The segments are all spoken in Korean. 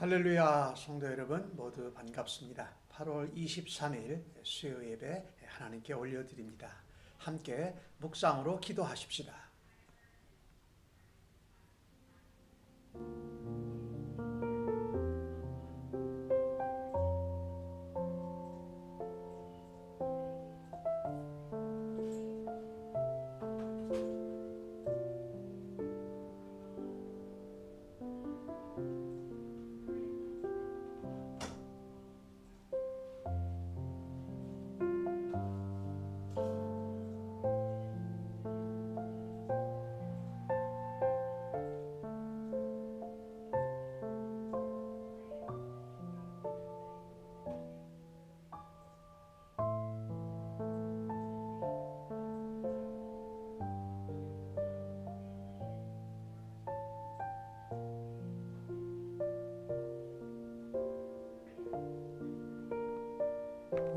할렐루야, 성도 여러분 모두 반갑습니다. 8월 23일 수요 예배 하나님께 올려드립니다. 함께 묵상으로 기도하십시다.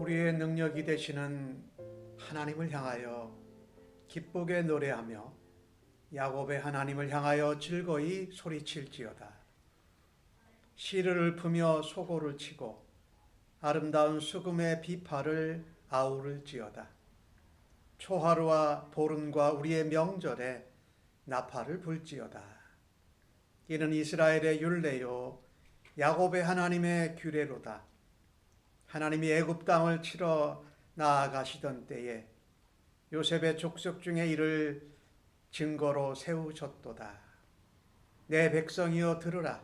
우리의 능력이 되시는 하나님을 향하여 기쁘게 노래하며 야곱의 하나님을 향하여 즐거이 소리칠지어다. 시를 읊으며 소고를 치고 아름다운 수금의 비파를 아우를지어다. 초하루와 보름과 우리의 명절에 나팔을 불지어다. 이는 이스라엘의 율례요 야곱의 하나님의 규례로다. 하나님이 애굽 땅을 치러 나아가시던 때에 요셉의 족속 중에 이를 증거로 세우셨도다. 내 백성이여 들으라.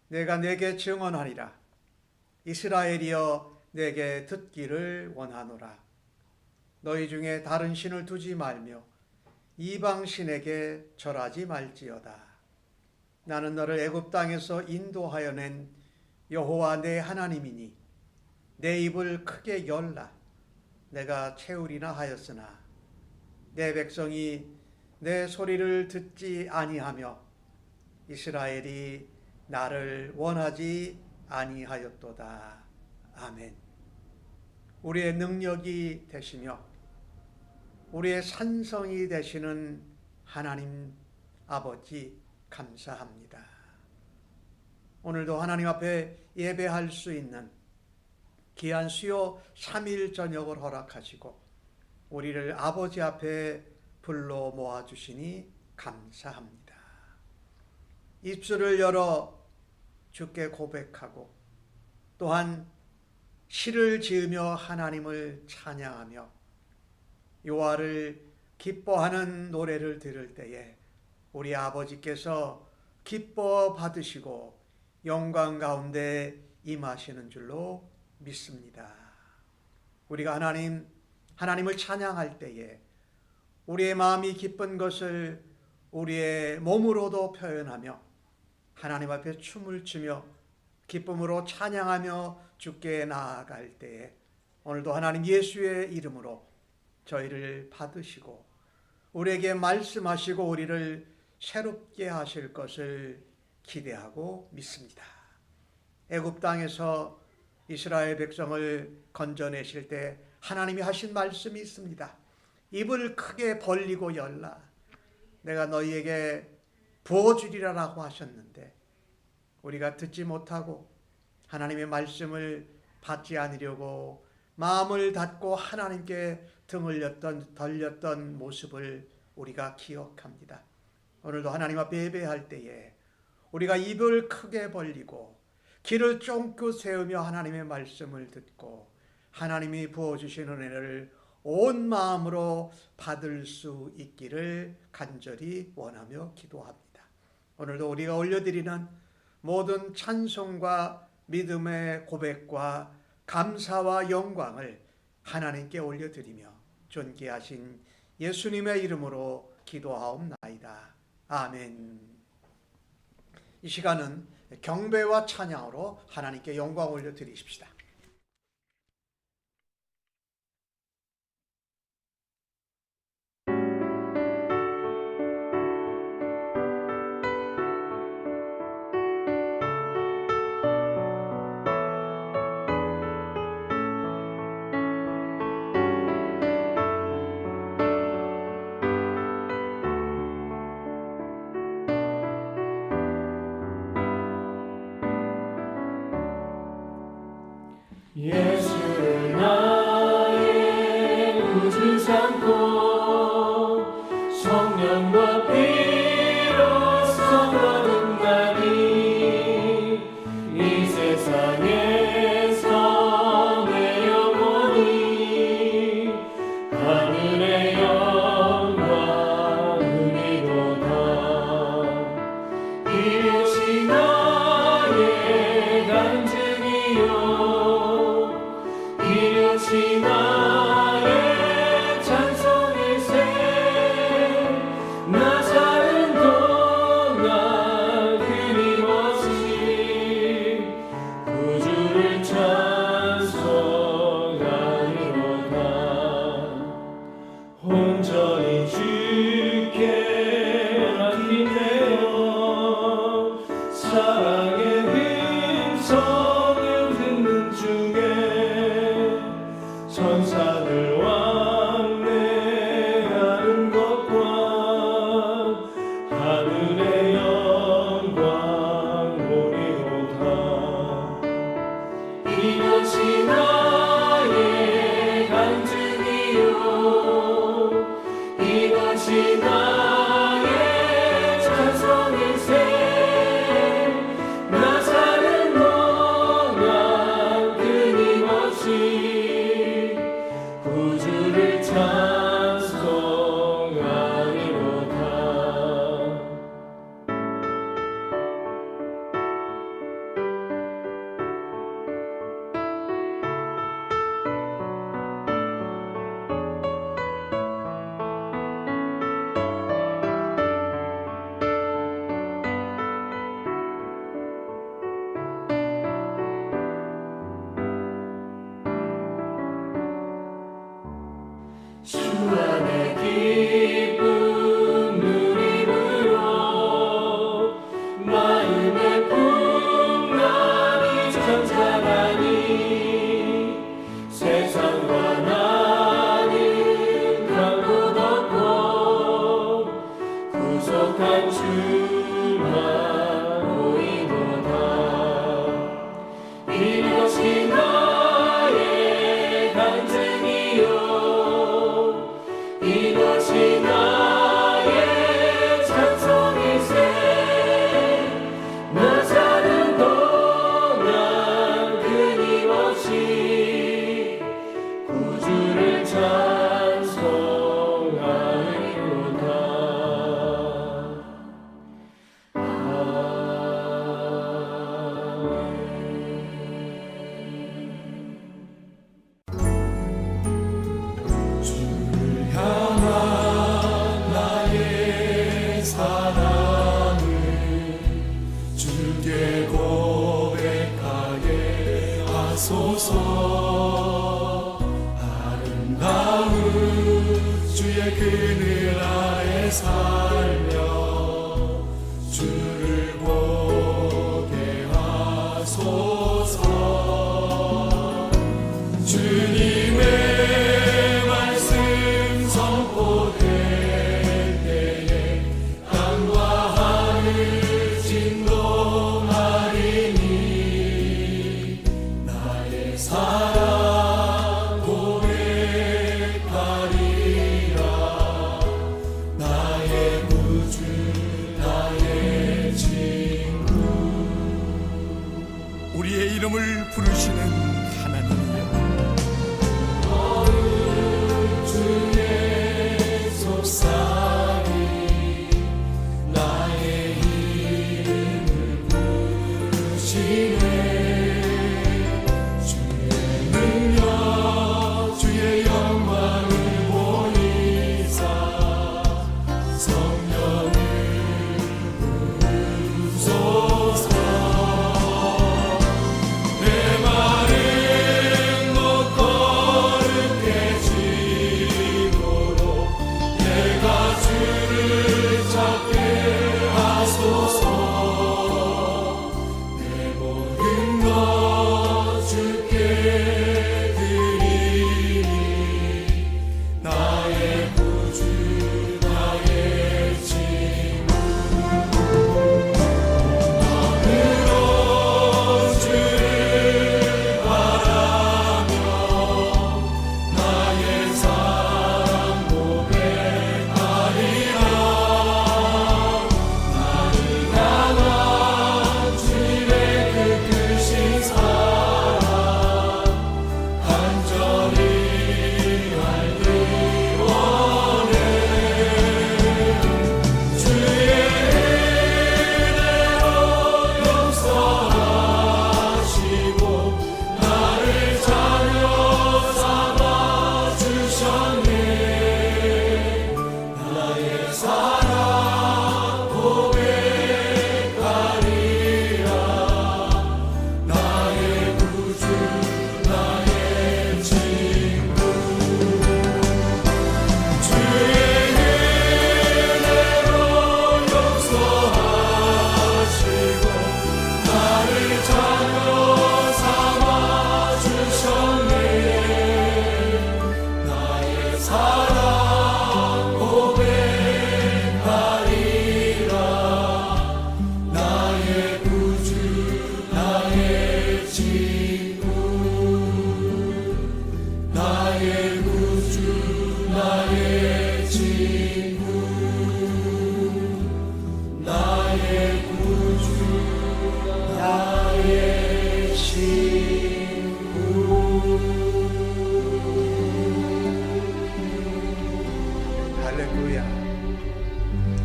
내가 내게 증언하리라. 이스라엘이여 내게 듣기를 원하노라. 너희 중에 다른 신을 두지 말며 이방 신에게 절하지 말지어다. 나는 너를 애굽 땅에서 인도하여 낸 여호와 내 하나님이니 내 입을 크게 열라. 내가 채우리나 하였으나 내 백성이 내 소리를 듣지 아니하며 이스라엘이 나를 원하지 아니하였도다. 아멘. 우리의 능력이 되시며 우리의 산성이 되시는 하나님 아버지 감사합니다. 오늘도 하나님 앞에 예배할 수 있는 귀한 수요 3일 저녁을 허락하시고 우리를 아버지 앞에 불러 모아주시니 감사합니다. 입술을 열어 주께 고백하고 또한 시를 지으며 하나님을 찬양하며 여호와를 기뻐하는 노래를 들을 때에 우리 아버지께서 기뻐 받으시고 영광 가운데 임하시는 줄로 믿습니다. 우리가 하나님을 찬양할 때에 우리의 마음이 기쁜 것을 우리의 몸으로도 표현하며 하나님 앞에 춤을 추며 기쁨으로 찬양하며 주께 나아갈 때에 오늘도 하나님 예수의 이름으로 저희를 받으시고 우리에게 말씀하시고 우리를 새롭게 하실 것을 기대하고 믿습니다. 애굽 땅에서 이스라엘 백성을 건져내실 때 하나님이 하신 말씀이 있습니다. 입을 크게 벌리고 열라. 내가 너희에게 부어주리라라고 하셨는데 우리가 듣지 못하고 하나님의 말씀을 받지 않으려고 마음을 닫고 하나님께 등을 돌렸던 모습을 우리가 기억합니다. 오늘도 하나님 앞에 예배할 때에 우리가 입을 크게 벌리고 귀를 쫑긋 세우며 하나님의 말씀을 듣고 하나님이 부어주시는 은혜를 온 마음으로 받을 수 있기를 간절히 원하며 기도합니다. 오늘도 우리가 올려드리는 모든 찬송과 믿음의 고백과 감사와 영광을 하나님께 올려드리며 존귀하신 예수님의 이름으로 기도하옵나이다. 아멘. 이 시간은 경배와 찬양으로 하나님께 영광 올려드리십시다. 성령과 비로소 거듭나니 이 세상에서 내 영혼이 하늘의 영광으리로다. 이것이 나의 간증이요 이것이 나의 찬송일세. 나 사는 동안 끊임없이 구주를 찬송하리로다. 온전히 주께 맡기네요. 사랑의 음성을 듣는 중에 천사들 왕래하는 것과 하늘의 영광 보리로다. 이것이 나의 간증이요 이것이 나의 찬송일세. 나 사는 동안 끊임없이 구주를 찬송하리로다. 주 안에 기쁜 누림으로 마음의 풍랑이 전장하니 세상과 나는 강도 없고 구속한 주만 보이도다. 이것이 나의 간증이요 이것이 나의 찬송일세. 나 사는 동안 끊임없이 구주를 찬송하리로다. 주께 고백하게 하소서. 아름다운 주의 그늘 아래 살며 주를 보게 하소서. 주님의 말씀 선포될 때에 땅과 하늘 진동하리니 나의 사랑 고백하리라. 나의 구주 나의 친구. 우리의 이름을 부르시는 하나님이여, 주의 속삭이 나의 이름을 부르시네. 주의 능력 주의 영광을 보이사 성령을 부으소서. 내 말을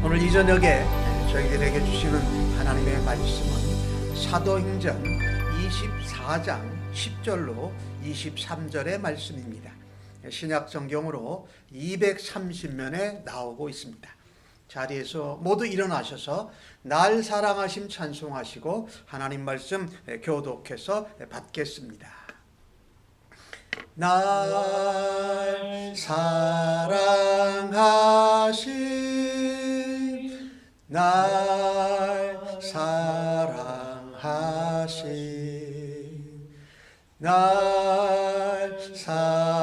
오늘 이 저녁에 저희들에게 주시는 하나님의 말씀은 사도행전 24장 10절로 23절의 말씀입니다. 신약 성경으로 230면에 나오고 있습니다. 자리에서 모두 일어나셔서 날 사랑하심 찬송하시고 하나님 말씀 교독해서 받겠습니다. 날 사랑하심 날 사랑하심 날 사랑하심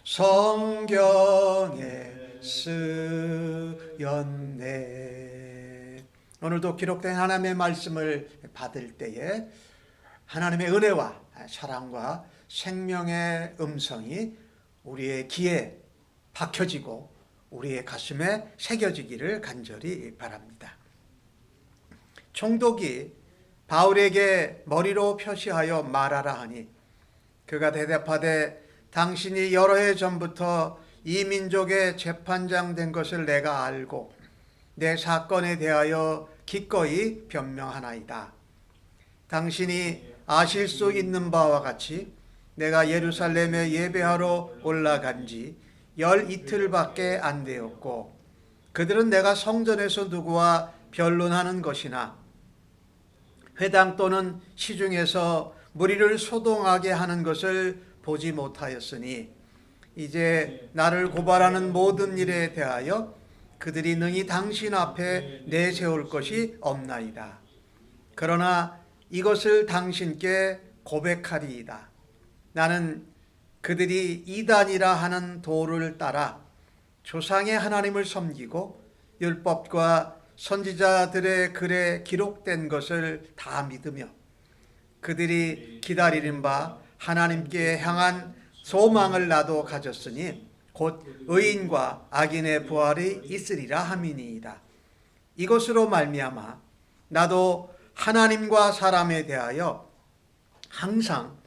성경에 쓰였네. 오늘도 기록된 하나님의 말씀을 받을 때에 하나님의 은혜와 사랑과 생명의 음성이 우리의 귀에 박혀지고 우리의 가슴에 새겨지기를 간절히 바랍니다. 총독이 바울에게 머리로 표시하여 말하라 하니 그가 대답하되 당신이 여러 해 전부터 이 민족의 재판장 된 것을 내가 알고 내 사건에 대하여 기꺼이 변명하나이다. 당신이 아실 수 있는 바와 같이 내가 예루살렘에 예배하러 올라간 지 12일밖에 안 되었고 그들은 내가 성전에서 누구와 변론하는 것이나 회당 또는 시중에서 무리를 소동하게 하는 것을 보지 못하였으니 이제 나를 고발하는 모든 일에 대하여 그들이 능히 당신 앞에 내세울 것이 없나이다. 그러나 이것을 당신께 고백하리이다. 나는 그들이 이단이라 하는 도를 따라 조상의 하나님을 섬기고 율법과 선지자들의 글에 기록된 것을 다 믿으며 그들이 기다리는 바 하나님께 향한 소망을 나도 가졌으니 곧 의인과 악인의 부활이 있으리라 함이니이다. 이것으로 말미암아 나도 하나님과 사람에 대하여 항상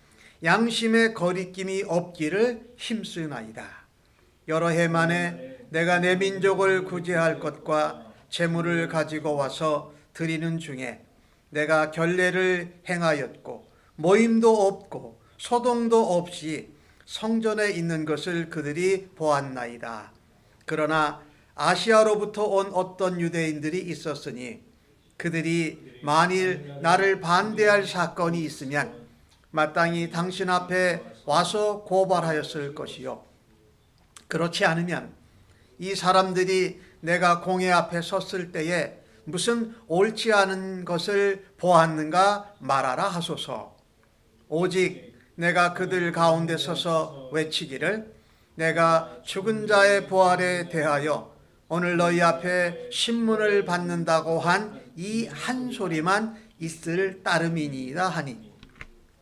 양심의 거리낌이 없기를 힘쓰나이다. 여러 해 만에 내가 내 민족을 구제할 것과 재물을 가지고 와서 드리는 중에 내가 결례를 행하였고 모임도 없고 소동도 없이 성전에 있는 것을 그들이 보았나이다. 그러나 아시아로부터 온 어떤 유대인들이 있었으니 그들이 만일 나를 반대할 사건이 있으면 마땅히 당신 앞에 와서 고발하였을 것이요 그렇지 않으면 이 사람들이 내가 공회 앞에 섰을 때에 무슨 옳지 않은 것을 보았는가 말하라 하소서. 오직 내가 그들 가운데 서서 외치기를 내가 죽은 자의 부활에 대하여 오늘 너희 앞에 신문을 받는다고 한 이 한 소리만 있을 따름이니이다 하니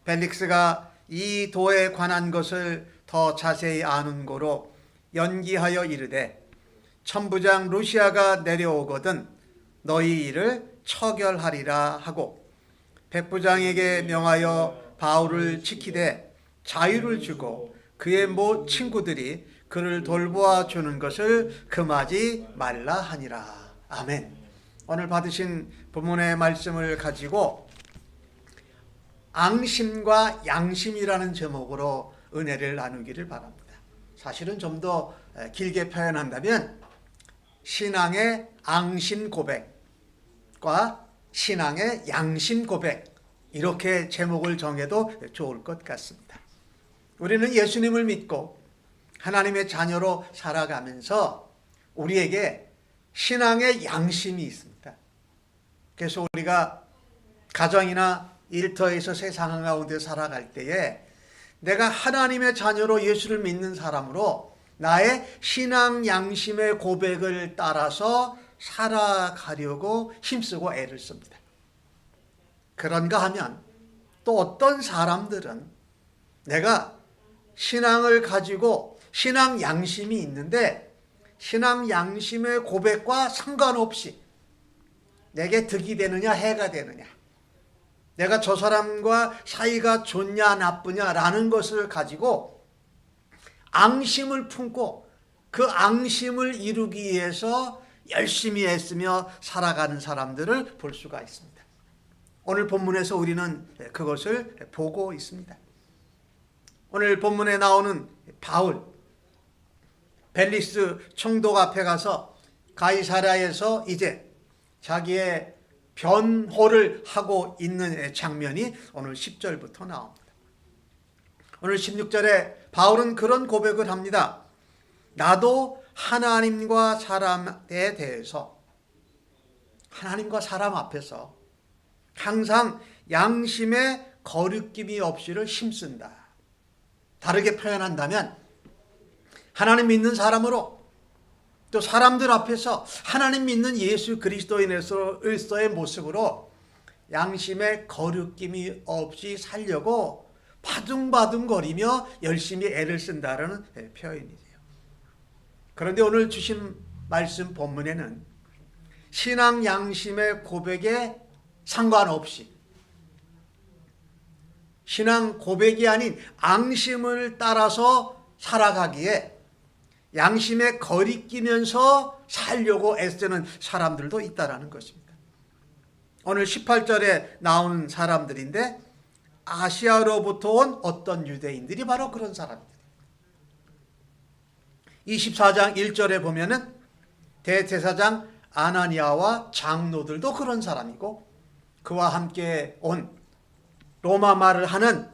벨릭스가 이 도에 관한 것을 더 자세히 아는 고로 연기하여 이르되 천부장 루시아가 내려오거든 너희 일을 처결하리라 하고 백부장에게 명하여 바울을 지키되 자유를 주고 그의 모 친구들이 그를 돌보아 주는 것을 금하지 말라 하니라. 아멘. 오늘 받으신 본문의 말씀을 가지고 앙심과 양심이라는 제목으로 은혜를 나누기를 바랍니다. 사실은 좀 더 길게 표현한다면 신앙의 앙심 고백과 신앙의 양심 고백 이렇게 제목을 정해도 좋을 것 같습니다. 우리는 예수님을 믿고 하나님의 자녀로 살아가면서 우리에게 신앙의 양심이 있습니다. 그래서 우리가 가정이나 일터에서 세상 가운데 살아갈 때에 내가 하나님의 자녀로 예수를 믿는 사람으로 나의 신앙 양심의 고백을 따라서 살아가려고 힘쓰고 애를 씁니다. 그런가 하면 또 어떤 사람들은 내가 신앙을 가지고 신앙 양심이 있는데 신앙 양심의 고백과 상관없이 내게 득이 되느냐 해가 되느냐 내가 저 사람과 사이가 좋냐 나쁘냐라는 것을 가지고 앙심을 품고 그 앙심을 이루기 위해서 열심히 애쓰며 살아가는 사람들을 볼 수가 있습니다. 오늘 본문에서 우리는 그것을 보고 있습니다. 오늘 본문에 나오는 바울, 벨리스 총독 앞에 가서 가이사랴에서 이제 자기의 변호를 하고 있는 장면이 오늘 10절부터 나옵니다. 오늘 16절에 바울은 그런 고백을 합니다. 나도 하나님과 사람에 대해서, 하나님과 사람 앞에서 항상 양심의 거리낌이 없이를 힘쓴다. 다르게 표현한다면 하나님 믿는 사람으로, 또 사람들 앞에서 하나님 믿는 예수 그리스도인으로서의 모습으로 양심의 거리낌이 없이 살려고 바둥바둥거리며 열심히 애를 쓴다라는 표현이죠. 그런데 오늘 주신 말씀 본문에는 신앙 양심의 고백에 상관없이, 신앙 고백이 아닌 앙심을 따라서 살아가기에 양심에 거리끼면서 살려고 애쓰는 사람들도 있다라는 것입니다. 오늘 18절에 나오는 사람들인데 아시아로부터 온 어떤 유대인들이 바로 그런 사람입니다. 24장 1절에 보면은 대제사장 아나니아와 장로들도 그런 사람이고, 그와 함께 온 로마 말을 하는,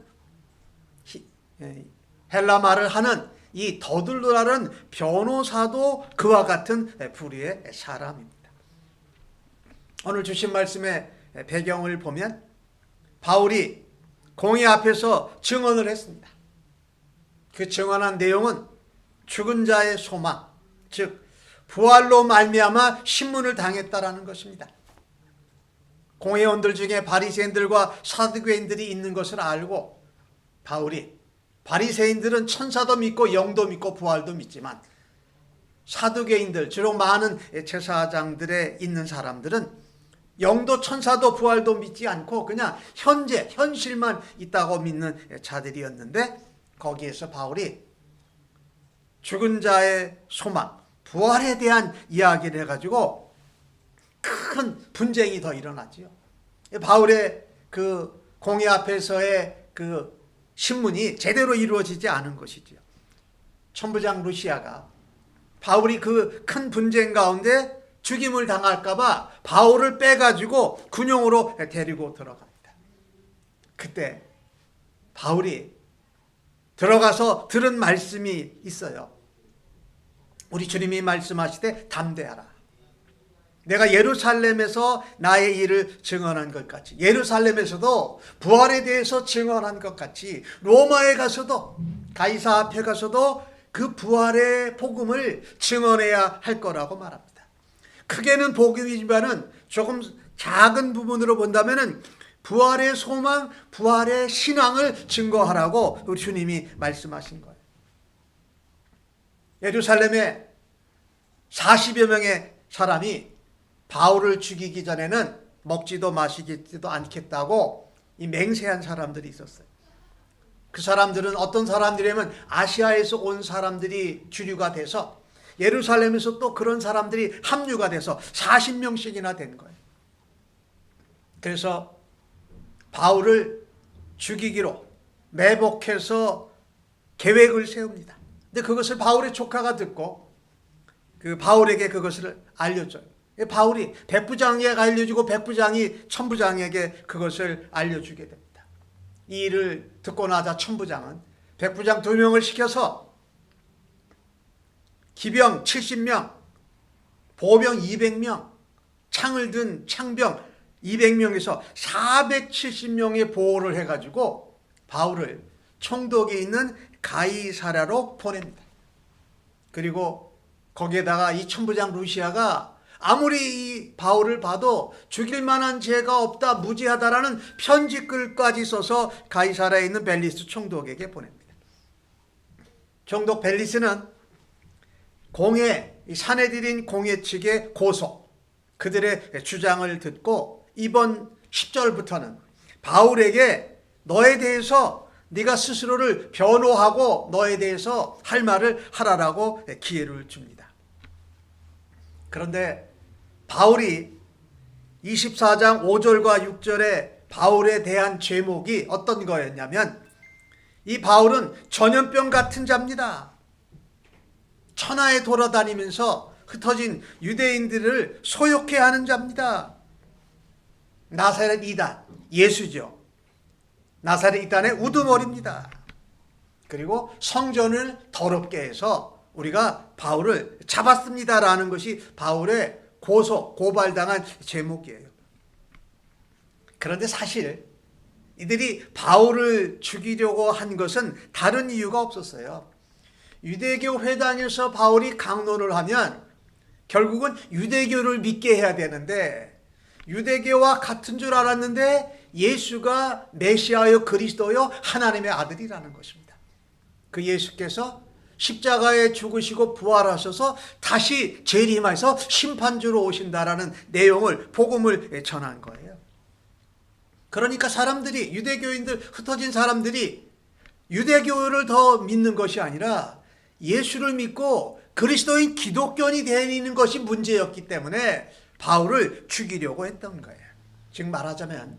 헬라 말을 하는 이 더둘로라는 변호사도 그와 같은 부류의 사람입니다. 오늘 주신 말씀의 배경을 보면 바울이 공회 앞에서 증언을 했습니다. 그 증언한 내용은 죽은 자의 소망, 즉 부활로 말미암아 신문을 당했다라는 것입니다. 공회원들 중에 바리새인들과 사두개인들이 있는 것을 알고 바울이, 바리새인들은 천사도 믿고 영도 믿고 부활도 믿지만 사두개인들, 주로 많은 제사장들에 있는 사람들은 영도 천사도 부활도 믿지 않고 그냥 현실만 있다고 믿는 자들이었는데, 거기에서 바울이 죽은 자의 소망, 부활에 대한 이야기를 해가지고 큰 분쟁이 더 일어나지요. 바울의 그 공회 앞에서의 그 신문이 제대로 이루어지지 않은 것이지요. 천부장 루시아가 바울이 그 큰 분쟁 가운데 죽임을 당할까봐 바울을 빼가지고 군용으로 데리고 들어갑니다. 그때 바울이 들어가서 들은 말씀이 있어요. 우리 주님이 말씀하시되 담대하라. 내가 예루살렘에서 나의 일을 증언한 것 같이, 예루살렘에서도 부활에 대해서 증언한 것 같이 로마에 가서도, 가이사 앞에 가서도 그 부활의 복음을 증언해야 할 거라고 말합니다. 크게는 복음이지만은 조금 작은 부분으로 본다면은 부활의 소망, 부활의 신앙을 증거하라고 우리 주님이 말씀하신 거예요. 예루살렘에 40여 명의 사람이 바울을 죽이기 전에는 먹지도 마시지도 않겠다고 이 맹세한 사람들이 있었어요. 그 사람들은 어떤 사람들이냐면 아시아에서 온 사람들이 주류가 돼서 예루살렘에서 또 그런 사람들이 합류가 돼서 40명씩이나 된 거예요. 그래서 바울을 죽이기로 매복해서 계획을 세웁니다. 근데 그것을 바울의 조카가 듣고 그 바울에게 그것을 알려줘요. 바울이 백부장에게 알려주고 백부장이 천부장에게 그것을 알려주게 됩니다. 이 일을 듣고 나자 천부장은 백부장 2명을 시켜서 기병 70명, 보병 200명, 창을 든 창병 200명에서 470명의 보호를 해가지고 바울을 총독에 있는 가이사랴로 보냅니다. 그리고 거기에다가 이 천부장 루시아가 아무리 이 바울을 봐도 죽일 만한 죄가 없다, 무지하다라는 편지글까지 써서 가이사랴에 있는 벨리스 총독에게 보냅니다. 총독 벨리스는 공회, 사내들인 공회 측의 고소, 그들의 주장을 듣고 이번 10절부터는 바울에게 너에 대해서 네가 스스로를 변호하고 너에 대해서 할 말을 하라라고 기회를 줍니다. 그런데 바울이 24장 5절과 6절에 바울에 대한 제목이 어떤 거였냐면, 이 바울은 전염병 같은 자입니다. 천하에 돌아다니면서 흩어진 유대인들을 소욕해 하는 자입니다. 나사렛 이단, 예수죠. 나사렛 이단의 우두머리입니다. 그리고 성전을 더럽게 해서 우리가 바울을 잡았습니다라는 것이 바울의 고발당한 제목이에요. 그런데 사실 이들이 바울을 죽이려고 한 것은 다른 이유가 없었어요. 유대교 회당에서 바울이 강론을 하면 결국은 유대교를 믿게 해야 되는데, 유대교와 같은 줄 알았는데 예수가 메시아요 그리스도요 하나님의 아들이라는 것입니다. 그 예수께서 십자가에 죽으시고 부활하셔서 다시 재림하셔서 심판주로 오신다라는 내용을, 복음을 전한 거예요. 그러니까 사람들이, 유대교인들, 흩어진 사람들이 유대교를 더 믿는 것이 아니라 예수를 믿고 그리스도인 기독교인이 되는 것이 문제였기 때문에 바울을 죽이려고 했던 거예요. 즉 말하자면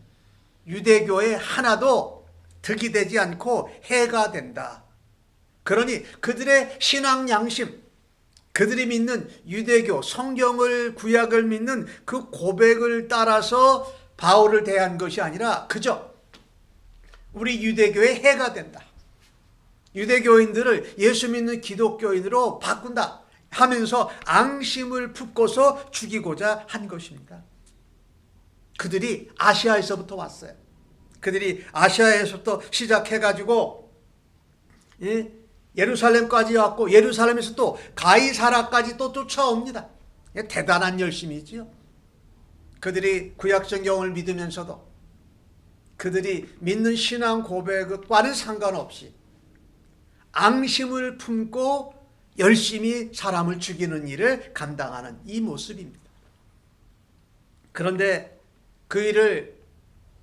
유대교에 하나도 득이 되지 않고 해가 된다. 그러니 그들의 신앙 양심, 그들이 믿는 유대교, 성경을, 구약을 믿는 그 고백을 따라서 바울을 대한 것이 아니라 그저 우리 유대교의 해가 된다. 유대교인들을 예수 믿는 기독교인으로 바꾼다 하면서 앙심을 품고서 죽이고자 한 것입니다. 그들이 아시아에서부터 왔어요. 그들이 아시아에서부터 시작해가지고 예루살렘까지 왔고, 예루살렘에서 또 가이사라까지 또 쫓아옵니다. 대단한 열심이지요. 그들이 구약성경을 믿으면서도 그들이 믿는 신앙 고백과는 상관없이 앙심을 품고 열심히 사람을 죽이는 일을 감당하는 이 모습입니다. 그런데 그 일을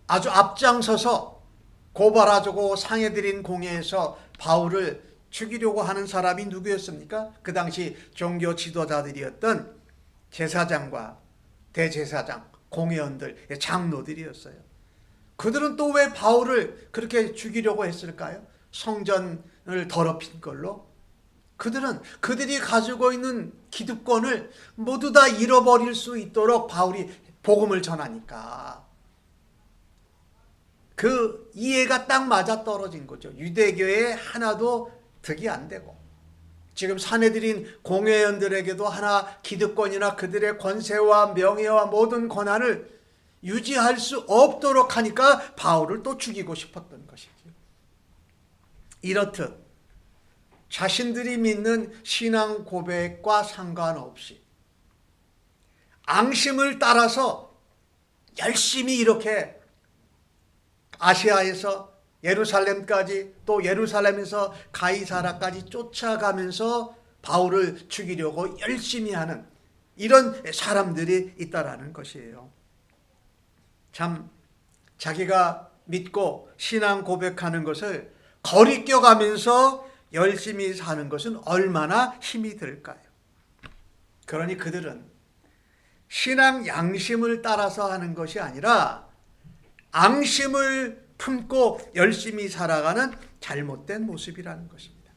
아주 앞장서서 고발하고 상해드린 공회에서 바울을 죽이려고 하는 사람이 누구였습니까? 그 당시 종교 지도자들이었던 제사장과 대제사장, 공회원들, 장로들이었어요. 그들은 또 왜 바울을 그렇게 죽이려고 했을까요? 성전을 더럽힌 걸로. 그들은 그들이 가지고 있는 기득권을 모두 다 잃어버릴 수 있도록 바울이 복음을 전하니까 그 이해가 딱 맞아 떨어진 거죠. 유대교에 하나도 득이 안 되고, 지금 사내들인 공회원들에게도 하나 기득권이나 그들의 권세와 명예와 모든 권한을 유지할 수 없도록 하니까 바울을 또 죽이고 싶었던 것이죠. 이렇듯 자신들이 믿는 신앙 고백과 상관없이 앙심을 따라서 열심히 이렇게 아시아에서 예루살렘까지, 또 예루살렘에서 가이사라까지 쫓아가면서 바울을 죽이려고 열심히 하는 이런 사람들이 있다라는 것이에요. 참 자기가 믿고 신앙 고백하는 것을 거리껴가면서 열심히 사는 것은 얼마나 힘이 들까요? 그러니 그들은 신앙 양심을 따라서 하는 것이 아니라 앙심을 품고 열심히 살아가는 잘못된 모습이라는 것입니다.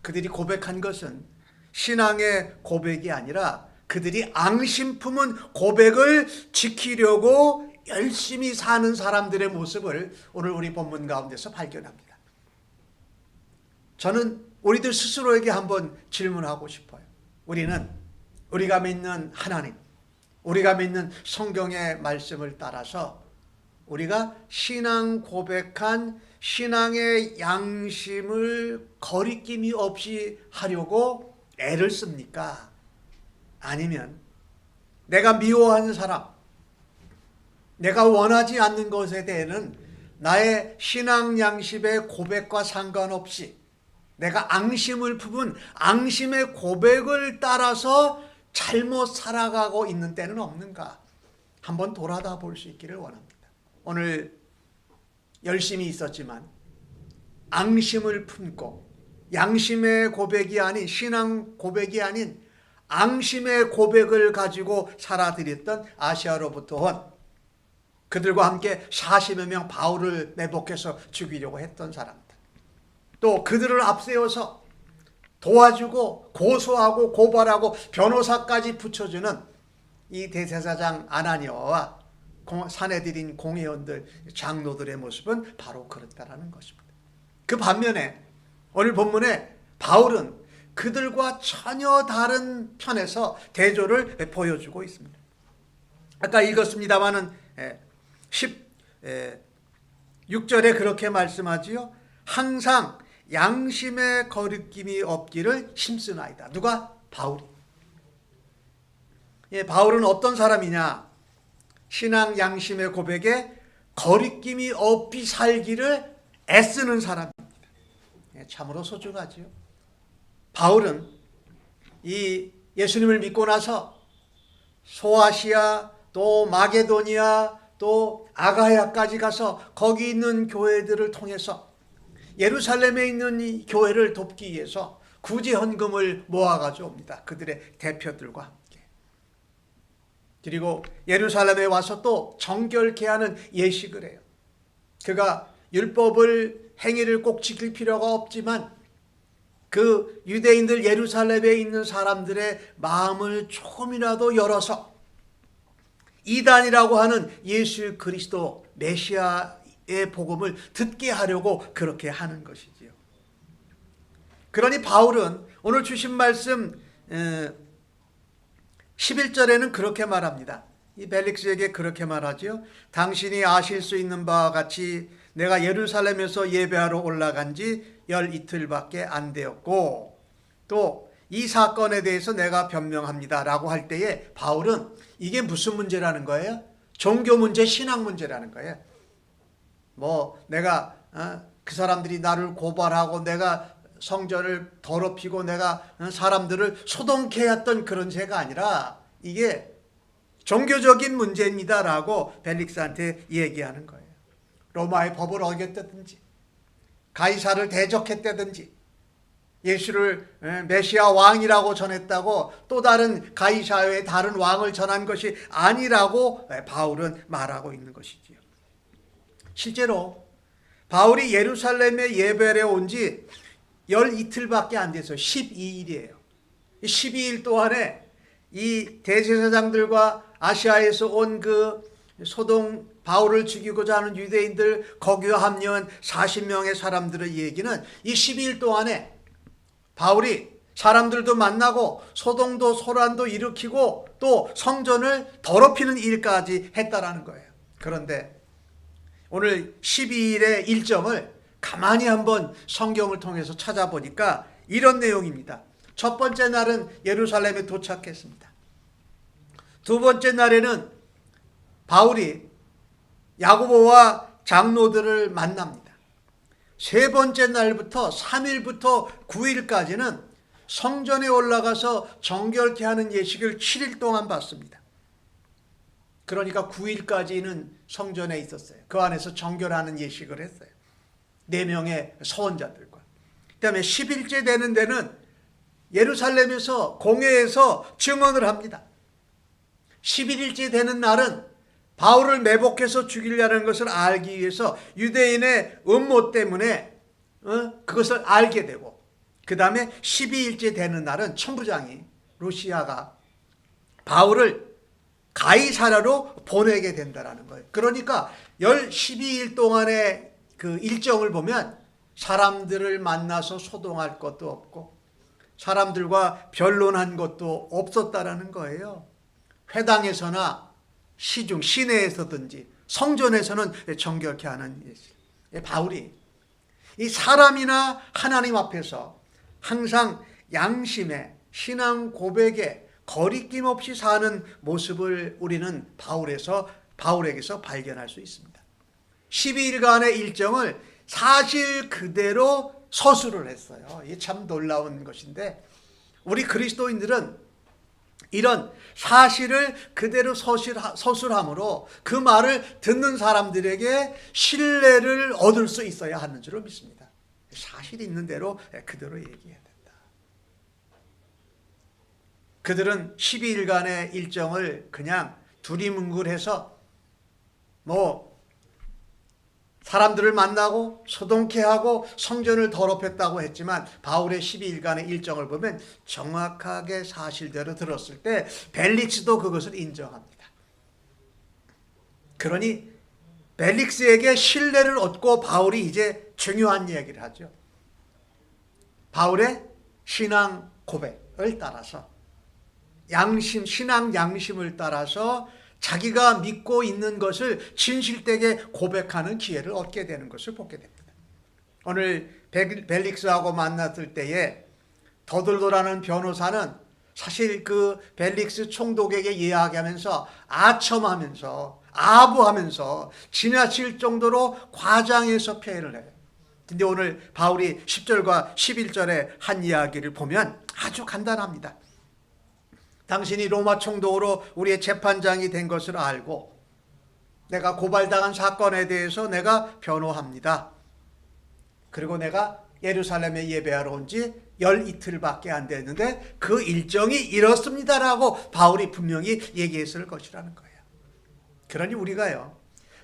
그들이 고백한 것은 신앙의 고백이 아니라 그들이 앙심 품은 고백을 지키려고 열심히 사는 사람들의 모습을 오늘 우리 본문 가운데서 발견합니다. 저는 우리들 스스로에게 한번 질문하고 싶어요. 우리가 믿는 하나님, 우리가 믿는 성경의 말씀을 따라서 우리가 신앙 고백한 신앙의 양심을 거리낌이 없이 하려고 애를 씁니까? 아니면 내가 미워하는 사람, 내가 원하지 않는 것에 대해서는 나의 신앙 양심의 고백과 상관없이 내가 앙심을 품은 앙심의 고백을 따라서 잘못 살아가고 있는 때는 없는가? 한번 돌아다 볼 수 있기를 원합니다. 오늘 열심히 있었지만 앙심을 품고 양심의 고백이 아닌 신앙 고백이 아닌 앙심의 고백을 가지고 살아들였던 아시아로부터 온 그들과 함께 40여 명 바울을 매복해서 죽이려고 했던 사람들, 또 그들을 앞세워서 도와주고 고소하고 고발하고 변호사까지 붙여주는 이 대제사장 아나니아와 사내들인 공회원들, 장로들의 모습은 바로 그렇다라는 것입니다. 그 반면에 오늘 본문에 바울은 그들과 전혀 다른 편에서 대조를 보여주고 있습니다. 아까 읽었습니다마는 16절에 그렇게 말씀하지요. 항상 양심의 거리낌이 없기를 힘쓰나이다. 누가? 바울이. 바울은 어떤 사람이냐? 신앙 양심의 고백에 거리낌이 없이 살기를 애쓰는 사람입니다. 참으로 소중하지요. 바울은 이 예수님을 믿고 나서 소아시아 또 마게도니아 또 아가야까지 가서 거기 있는 교회들을 통해서 예루살렘에 있는 이 교회를 돕기 위해서 구제 헌금을 모아가지고 옵니다. 그들의 대표들과 함께. 그리고 예루살렘에 와서 또 정결케 하는 예식을 해요. 그가 율법을 행위를 꼭 지킬 필요가 없지만 그 유대인들 예루살렘에 있는 사람들의 마음을 조금이라도 열어서 이단이라고 하는 예수 그리스도 메시아의 복음을 듣게 하려고 그렇게 하는 것이지요. 그러니 바울은 오늘 주신 말씀 11절에는 그렇게 말합니다. 이 벨릭스에게 그렇게 말하죠. 당신이 아실 수 있는 바와 같이 내가 예루살렘에서 예배하러 올라간 지 열 이틀밖에 안 되었고 또 이 사건에 대해서 내가 변명합니다 라고 할 때에 바울은 이게 무슨 문제라는 거예요? 종교 문제, 신앙 문제라는 거예요. 뭐 내가 그 사람들이 나를 고발하고 내가 성전을 더럽히고 내가 사람들을 소동케 했던 그런 죄가 아니라 이게 종교적인 문제입니다 라고 벨릭스한테 얘기하는 거예요. 로마의 법을 어겼다든지 가이사를 대적했다든지 예수를 메시아 왕이라고 전했다고 또 다른 가이사의 다른 왕을 전한 것이 아니라고 바울은 말하고 있는 것이지요. 실제로 바울이 예루살렘에 예배를 온 지 열 이틀밖에 안 돼서 12일이에요. 12일 동안에 이 대제사장들과 아시아에서 온 그 소동 바울을 죽이고자 하는 유대인들 거기와 합류한 40명의 사람들의 얘기는 이 12일 동안에 바울이 사람들도 만나고 소동도 소란도 일으키고 또 성전을 더럽히는 일까지 했다라는 거예요. 그런데 오늘 12일의 일정을 가만히 한번 성경을 통해서 찾아보니까 이런 내용입니다. 첫 번째 날은 예루살렘에 도착했습니다. 두 번째 날에는 바울이 야고보와 장로들을 만납니다. 세 번째 날부터 3일부터 9일까지는 성전에 올라가서 정결케 하는 예식을 7일 동안 받습니다. 그러니까 9일까지는 성전에 있었어요. 그 안에서 정결하는 예식을 했어요. 4명의 서원자들과. 그 다음에 10일째 되는 데는 예루살렘에서 공회에서 증언을 합니다. 11일째 되는 날은 바울을 매복해서 죽이려는 것을 알기 위해서 유대인의 음모 때문에 그것을 알게 되고 그 다음에 12일째 되는 날은 천부장이 루시아가 바울을 가이사라로 보내게 된다는 거예요. 그러니까 12일 동안의 그 일정을 보면 사람들을 만나서 소동할 것도 없고 사람들과 변론한 것도 없었다라는 거예요. 회당에서나 시중, 시내에서든지 성전에서는 정결케 하는 예식. 바울이 이 사람이나 하나님 앞에서 항상 양심에 신앙 고백에 거리낌 없이 사는 모습을 우리는 바울에게서 발견할 수 있습니다. 12일간의 일정을 사실 그대로 서술을 했어요. 이게 참 놀라운 것인데 우리 그리스도인들은 이런 사실을 그대로 서술함으로 그 말을 듣는 사람들에게 신뢰를 얻을 수 있어야 하는 줄로 믿습니다. 사실 있는 대로 그대로 얘기해야 된다. 그들은 12일간의 일정을 그냥 두리뭉술해서 사람들을 만나고 소동케 하고 성전을 더럽혔다고 했지만 바울의 12일간의 일정을 보면 정확하게 사실대로 들었을 때 벨릭스도 그것을 인정합니다. 그러니 벨릭스에게 신뢰를 얻고 바울이 이제 중요한 얘기를 하죠. 바울의 신앙 고백을 따라서 신앙 양심을 따라서 자기가 믿고 있는 것을 진실되게 고백하는 기회를 얻게 되는 것을 보게 됩니다. 오늘 벨릭스하고 만났을 때에 더들도라는 변호사는 사실 그 벨릭스 총독에게 이야기하면서 아첨하면서 아부하면서 지나칠 정도로 과장해서 표현을 해요. 근데 오늘 바울이 10절과 11절의 한 이야기를 보면 아주 간단합니다. 당신이 로마 총독으로 우리의 재판장이 된 것을 알고 내가 고발당한 사건에 대해서 내가 변호합니다. 그리고 내가 예루살렘에 예배하러 온 지 12틀밖에 안 됐는데 그 일정이 이렇습니다라고 바울이 분명히 얘기했을 것이라는 거예요. 그러니 우리가요,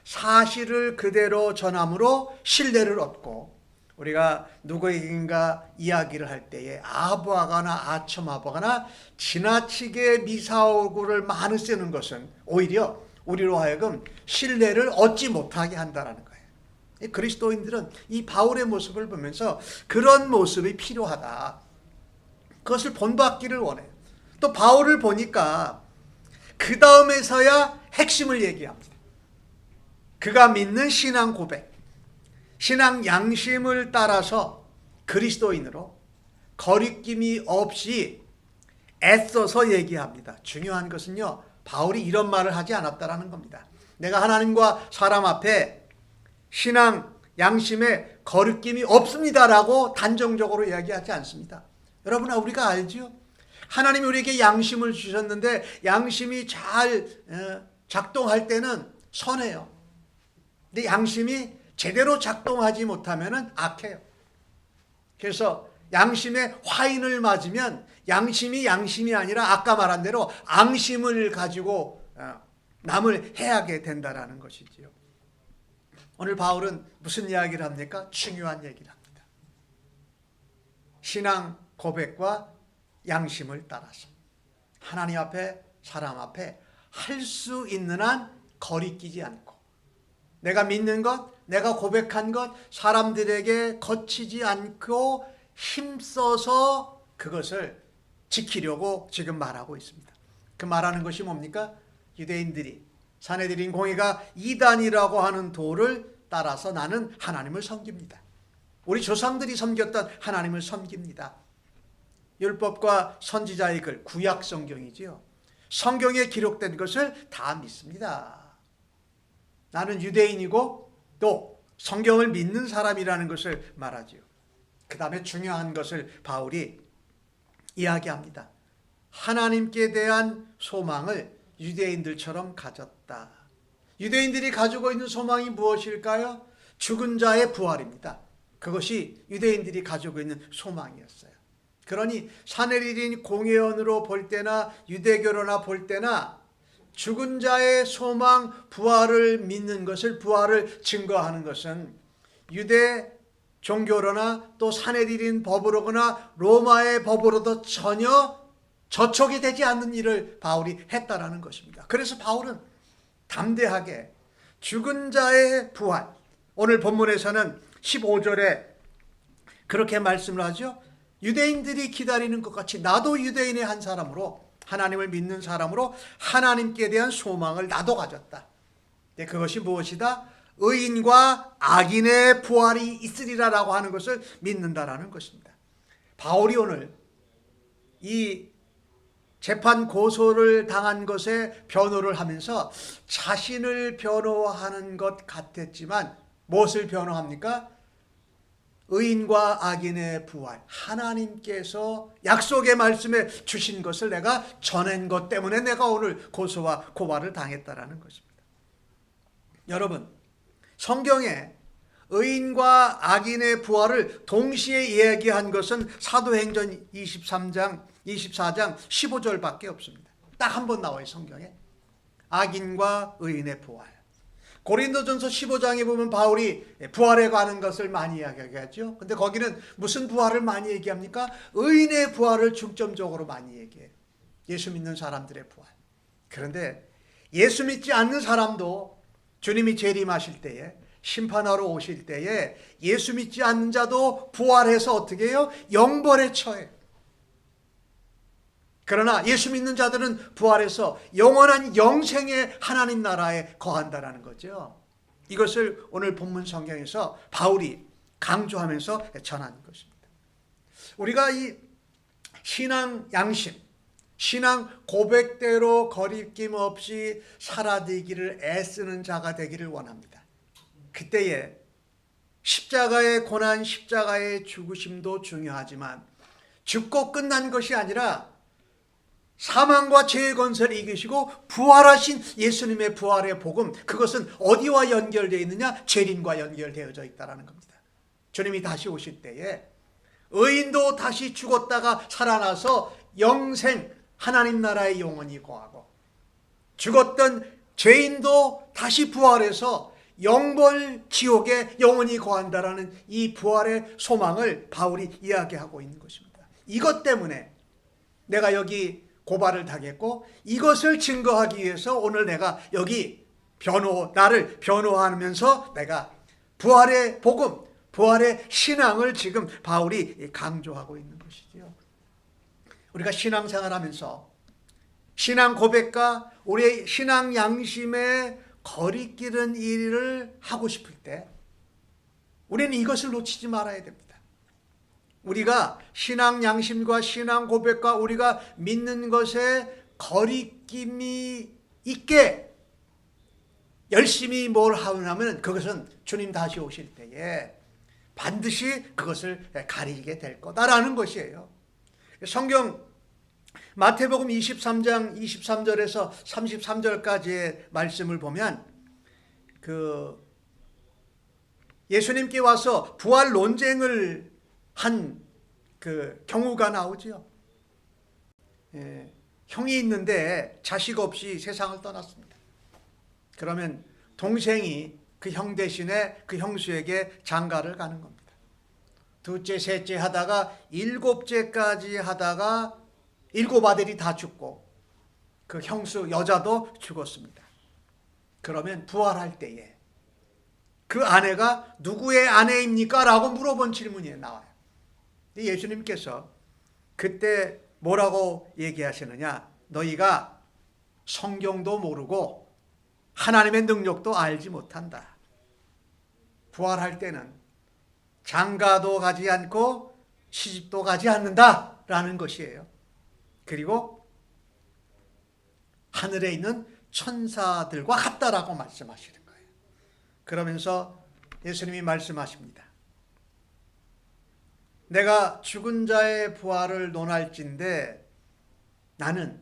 사실을 그대로 전함으로 신뢰를 얻고 우리가 누구에게인가 이야기를 할 때에 아부하거나 아첨하거나 지나치게 미사오구를 많이 쓰는 것은 오히려 우리로 하여금 신뢰를 얻지 못하게 한다는 거예요. 그리스도인들은 이 바울의 모습을 보면서 그런 모습이 필요하다. 그것을 본받기를 원해요. 또 바울을 보니까 그 다음에서야 핵심을 얘기합니다. 그가 믿는 신앙 고백, 신앙 양심을 따라서 그리스도인으로 거리낌이 없이 애써서 얘기합니다. 중요한 것은요, 바울이 이런 말을 하지 않았다라는 겁니다. 내가 하나님과 사람 앞에 신앙 양심에 거리낌이 없습니다라고 단정적으로 이야기하지 않습니다. 여러분, 우리가 알지요? 하나님이 우리에게 양심을 주셨는데 양심이 잘 작동할 때는 선해요. 근데 양심이 제대로 작동하지 못하면 악해요. 그래서 양심에 화인을 맞으면 양심이 아니라 아까 말한 대로 앙심을 가지고 남을 해하게 된다라는 것이지요. 오늘 바울은 무슨 이야기를 합니까? 중요한 얘기를 합니다. 신앙 고백과 양심을 따라서 하나님 앞에 사람 앞에 할 수 있는 한 거리끼지 않고 내가 믿는 것, 내가 고백한 것 사람들에게 거치지 않고 힘써서 그것을 지키려고 지금 말하고 있습니다. 그 말하는 것이 뭡니까? 유대인들이 산헤드린 공의가 이단이라고 하는 도를 따라서 나는 하나님을 섬깁니다. 우리 조상들이 섬겼던 하나님을 섬깁니다. 율법과 선지자의 글, 구약 성경이지요. 성경에 기록된 것을 다 믿습니다. 나는 유대인이고 또 성경을 믿는 사람이라는 것을 말하지요. 그 다음에 중요한 것을 바울이 이야기합니다. 하나님께 대한 소망을 유대인들처럼 가졌다. 유대인들이 가지고 있는 소망이 무엇일까요? 죽은 자의 부활입니다. 그것이 유대인들이 가지고 있는 소망이었어요. 그러니 산헤드린 공회원으로 볼 때나 유대교로나 볼 때나 죽은 자의 소망, 부활을 믿는 것을, 부활을 증거하는 것은 유대 종교로나 또 산헤드린 법으로거나 로마의 법으로도 전혀 저촉이 되지 않는 일을 바울이 했다라는 것입니다. 그래서 바울은 담대하게 죽은 자의 부활, 오늘 본문에서는 15절에 그렇게 말씀을 하죠. 유대인들이 기다리는 것 같이 나도 유대인의 한 사람으로, 하나님을 믿는 사람으로 하나님께 대한 소망을 나도 가졌다. 그것이 무엇이다? 의인과 악인의 부활이 있으리라라고 하는 것을 믿는다라는 것입니다. 바울이 오늘 이 재판 고소를 당한 것에 변호를 하면서 자신을 변호하는 것 같았지만 무엇을 변호합니까? 의인과 악인의 부활, 하나님께서 약속의 말씀에 주신 것을 내가 전한 것 때문에 내가 오늘 고소와 고발을 당했다라는 것입니다. 여러분, 성경에 의인과 악인의 부활을 동시에 이야기한 것은 사도행전 24장 15절밖에 없습니다. 딱 한 번 나와요, 성경에. 악인과 의인의 부활. 고린도전서 15장에 보면 바울이 부활에 관한 것을 많이 이야기하죠. 근데 거기는 무슨 부활을 많이 얘기합니까? 의인의 부활을 중점적으로 많이 얘기해요. 예수 믿는 사람들의 부활. 그런데 예수 믿지 않는 사람도 주님이 재림하실 때에, 심판하러 오실 때에 예수 믿지 않는 자도 부활해서 어떻게 해요? 영벌에 처해요. 그러나 예수 믿는 자들은 부활해서 영원한 영생의 하나님 나라에 거한다라는 거죠. 이것을 오늘 본문 성경에서 바울이 강조하면서 전하는 것입니다. 우리가 이 신앙 양심, 신앙 고백대로 거리낌 없이 살아되기를 애쓰는 자가 되기를 원합니다. 그때에 십자가의 고난, 십자가의 죽으심도 중요하지만 죽고 끝난 것이 아니라 사망과 죄의 권세를 이기시고 부활하신 예수님의 부활의 복음, 그것은 어디와 연결되어 있느냐? 재림과 연결되어져 있다는 겁니다. 주님이 다시 오실 때에 의인도 다시 죽었다가 살아나서 영생, 하나님 나라에 영원히 거하고, 죽었던 죄인도 다시 부활해서 영벌 지옥에 영원히 거한다라는 이 부활의 소망을 바울이 이야기하고 있는 것입니다. 이것 때문에 내가 여기 고발을 당했고, 이것을 증거하기 위해서 오늘 내가 여기 나를 변호하면서 내가 부활의 복음, 부활의 신앙을 지금 바울이 강조하고 있는 것이지요. 우리가 신앙생활하면서 신앙 고백과 우리의 신앙 양심에 거리끼는 일을 하고 싶을 때 우리는 이것을 놓치지 말아야 됩니다. 우리가 신앙 양심과 신앙 고백과 우리가 믿는 것에 거리낌이 있게 열심히 뭘 하면 그것은 주님 다시 오실 때에 반드시 그것을 가리게 될 거다라는 것이에요. 성경 마태복음 23장 23절에서 33절까지의 말씀을 보면 예수님께 와서 부활 논쟁을 한 경우가 나오죠. 형이 있는데 자식 없이 세상을 떠났습니다. 그러면 동생이 그 형 대신에 그 형수에게 장가를 가는 겁니다. 둘째, 셋째 하다가 일곱째까지 하다가 일곱 아들이 다 죽고 그 형수 여자도 죽었습니다. 그러면 부활할 때에 그 아내가 누구의 아내입니까? 라고 물어본 질문이 나와요. 예수님께서 그때 뭐라고 얘기하시느냐? 너희가 성경도 모르고 하나님의 능력도 알지 못한다. 부활할 때는 장가도 가지 않고 시집도 가지 않는다라는 것이에요. 그리고 하늘에 있는 천사들과 같다라고 말씀하시는 거예요. 그러면서 예수님이 말씀하십니다. 내가 죽은 자의 부활을 논할진대 나는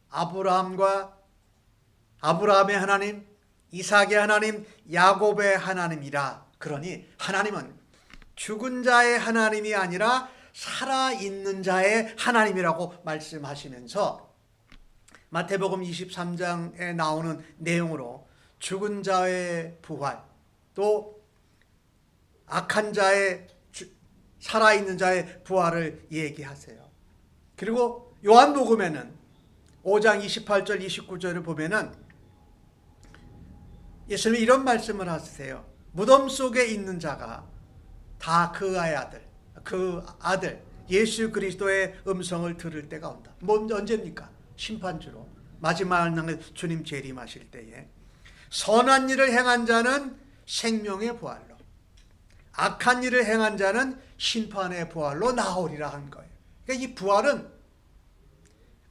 아브라함의 하나님, 이삭의 하나님, 야곱의 하나님이라. 그러니 하나님은 죽은 자의 하나님이 아니라 살아있는 자의 하나님이라고 말씀하시면서 마태복음 23장에 나오는 내용으로 죽은 자의 부활, 또 악한 자의 살아있는 자의 부활을 얘기하세요. 그리고 요한복음에는 5장 28절 29절을 보면은 예수님이 이런 말씀을 하세요. 무덤 속에 있는 자가 다 그 아들 예수 그리스도의 음성을 들을 때가 온다. 언제입니까? 심판주로 마지막 날 주님 재림하실 때에 선한 일을 행한 자는 생명의 부활로, 악한 일을 행한 자는 심판의 부활로 나오리라 한 거예요. 그러니까 이 부활은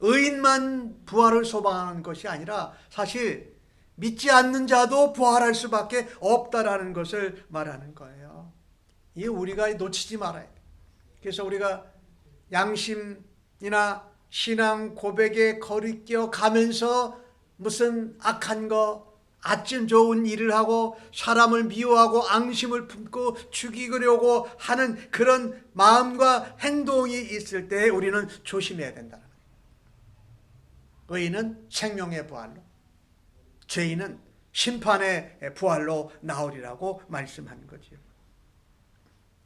의인만 부활을 소망하는 것이 아니라 사실 믿지 않는 자도 부활할 수밖에 없다라는 것을 말하는 거예요. 이게 우리가 놓치지 말아야 돼. 그래서 우리가 양심이나 신앙 고백에 거리껴 가면서 무슨 악한 거, 아침 좋은 일을 하고 사람을 미워하고 앙심을 품고 죽이려고 하는 그런 마음과 행동이 있을 때 우리는 조심해야 된다는 거예요. 의인은 생명의 부활로, 죄인은 심판의 부활로 나오리라고 말씀한 거죠.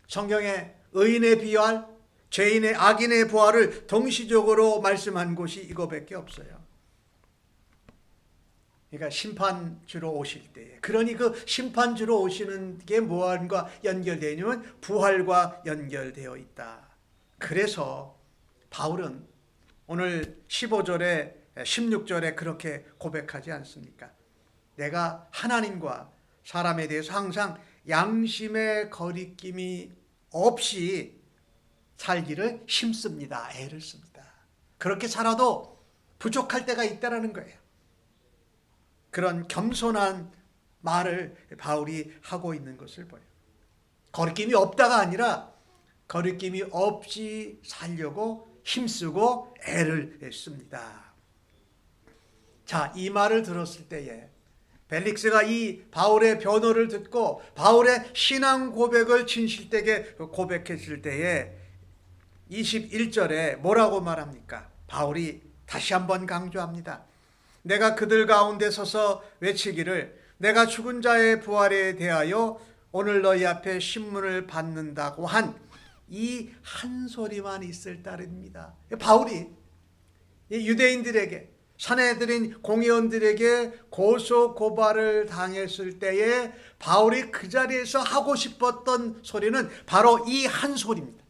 성경에 의인의 부활, 죄인의 악인의 부활을 동시적으로 말씀한 곳이 이거밖에 없어요. 그러니까 심판주로 오실 때에, 그러니 그 심판주로 오시는 게 무엇과 연결되어 있냐면 부활과 연결되어 있다. 그래서 바울은 오늘 15절에 16절에 그렇게 고백하지 않습니까? 내가 하나님과 사람에 대해서 항상 양심의 거리낌이 없이 살기를 힘씁니다. 애를 씁니다. 그렇게 살아도 부족할 때가 있다는 거예요. 그런 겸손한 말을 바울이 하고 있는 것을 보여요. 거리낌이 없다가 아니라 거리낌이 없이 살려고 힘쓰고 애를 씁니다. 자, 이 말을 들었을 때에 벨릭스가 이 바울의 변호를 듣고 바울의 신앙 고백을 진실되게 고백했을 때에 21절에 뭐라고 말합니까? 바울이 다시 한번 강조합니다. 내가 그들 가운데 서서 외치기를 내가 죽은 자의 부활에 대하여 오늘 너희 앞에 신문을 받는다고 한 이 한 소리만 있을 따름입니다. 바울이 유대인들에게, 산헤드린 공의원들에게 고소 고발을 당했을 때에 바울이 그 자리에서 하고 싶었던 소리는 바로 이 한 소리입니다.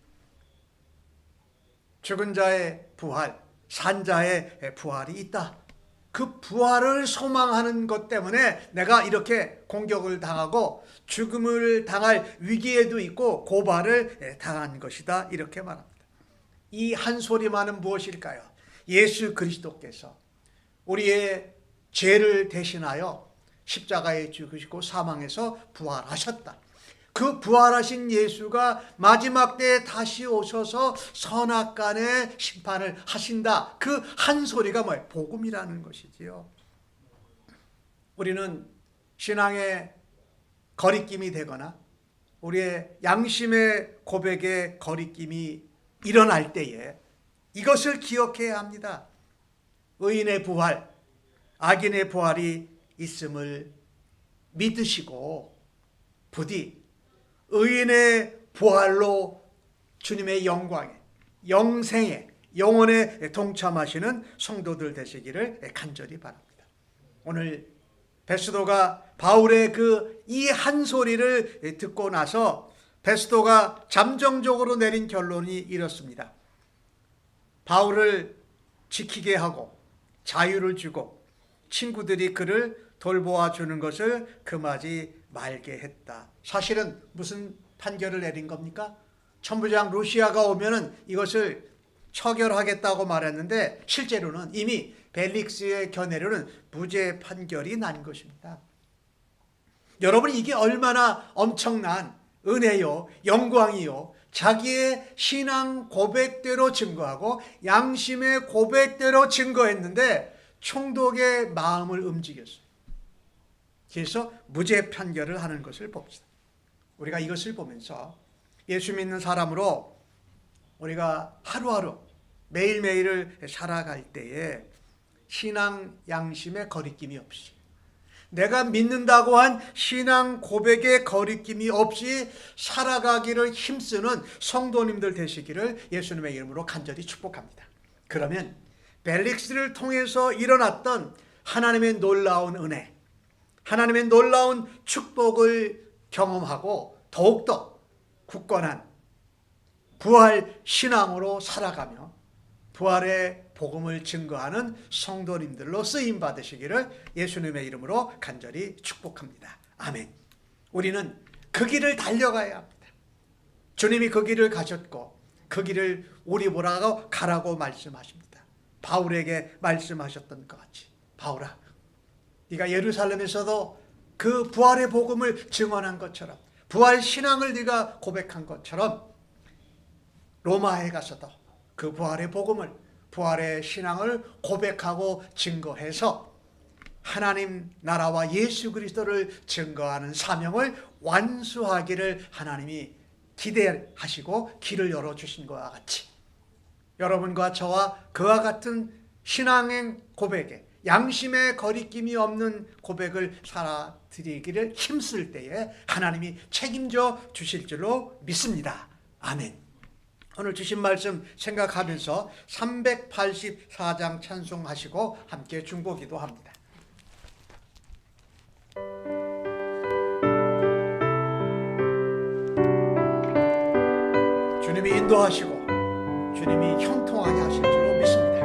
죽은 자의 부활, 산 자의 부활이 있다. 그 부활을 소망하는 것 때문에 내가 이렇게 공격을 당하고 죽음을 당할 위기에도 있고 고발을 당한 것이다. 이렇게 말합니다. 이 한 소리만은 무엇일까요? 예수 그리스도께서 우리의 죄를 대신하여 십자가에 죽으시고 사망해서 부활하셨다. 그 부활하신 예수가 마지막 때에 다시 오셔서 선악간의 심판을 하신다. 그 한 소리가 뭐예요? 복음이라는 것이지요. 우리는 신앙의 거리낌이 되거나 우리의 양심의 고백의 거리낌이 일어날 때에 이것을 기억해야 합니다. 의인의 부활, 악인의 부활이 있음을 믿으시고 부디 의인의 부활로 주님의 영광에, 영생에, 영혼에 동참하시는 성도들 되시기를 간절히 바랍니다. 오늘 베스도가 바울의 그 이 한 소리를 듣고 나서 베스도가 잠정적으로 내린 결론이 이렇습니다. 바울을 지키게 하고 자유를 주고 친구들이 그를 돌보아 주는 것을 금하지 말게 했다. 사실은 무슨 판결을 내린 겁니까? 천부장 루시아가 오면은 이것을 처결하겠다고 말했는데 실제로는 이미 벨릭스의 견해로는 무죄 판결이 난 것입니다. 여러분, 이게 얼마나 엄청난 은혜요, 영광이요, 자기의 신앙 고백대로 증거하고 양심의 고백대로 증거했는데 총독의 마음을 움직였어요. 그래서 무죄 판결을 하는 것을 봅시다. 우리가 이것을 보면서 예수 믿는 사람으로 우리가 하루하루 매일매일을 살아갈 때에 신앙 양심의 거리낌이 없이, 내가 믿는다고 한 신앙 고백의 거리낌이 없이 살아가기를 힘쓰는 성도님들 되시기를 예수님의 이름으로 간절히 축복합니다. 그러면 벨릭스를 통해서 일어났던 하나님의 놀라운 은혜, 하나님의 놀라운 축복을 경험하고 더욱더 굳건한 부활 신앙으로 살아가며 부활의 복음을 증거하는 성도님들로 쓰임 받으시기를 예수님의 이름으로 간절히 축복합니다. 아멘. 우리는 그 길을 달려가야 합니다. 주님이 그 길을 가셨고 그 길을 우리 보라고 가라고 말씀하십니다. 바울에게 말씀하셨던 것 같이, 바울아, 네가 예루살렘에서도 그 부활의 복음을 증언한 것처럼, 부활 신앙을 네가 고백한 것처럼 로마에 가서도 그 부활의 복음을, 부활의 신앙을 고백하고 증거해서 하나님 나라와 예수 그리스도를 증거하는 사명을 완수하기를 하나님이 기대하시고 길을 열어주신 것과 같이 여러분과 저와 그와 같은 신앙의 고백에 양심의 거리낌이 없는 고백을 살아드리기를 힘쓸 때에 하나님이 책임져 주실 줄로 믿습니다. 아멘. 오늘 주신 말씀 생각하면서 384장 찬송하시고 함께 중보기도 합니다. 주님이 인도하시고 주님이 형통하게 하실 줄로 믿습니다.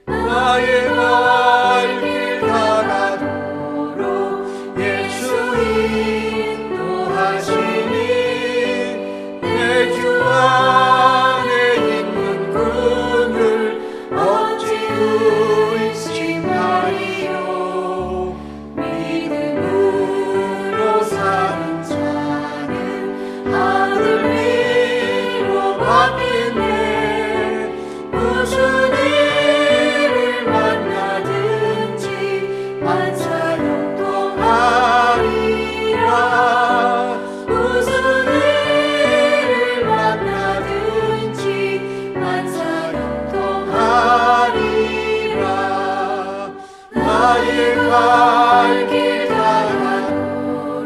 나의 갈 길 다가도록 예수 인도하시니 내 주 안에 있는 그늘 어찌 의심하리요. 믿음으로 사는 자는 하늘 위로 받겠네. 무슨 일을 만나든지 만사 형통하리라. 무슨 일을 만나든지 만사 형통하리라. 나의 갈 길 다가도록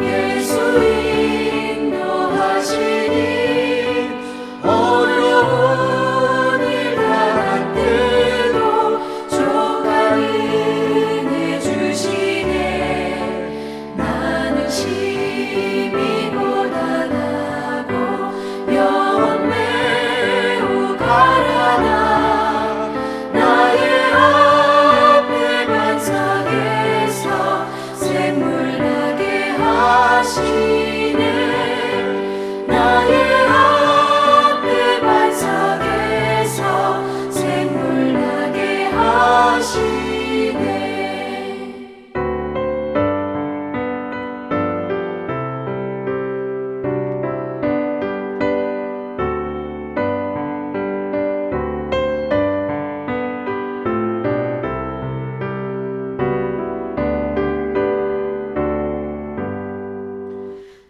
예수 인도하시니 어려운 일 당할 때도 족한 은혜 주시네. 나는 심히 고단하고 영혼 매우 가라나. 나의 앞에 반석에서 샘물 나게 하시네. 나의 앞에 반석에서 샘물 나게 하시네.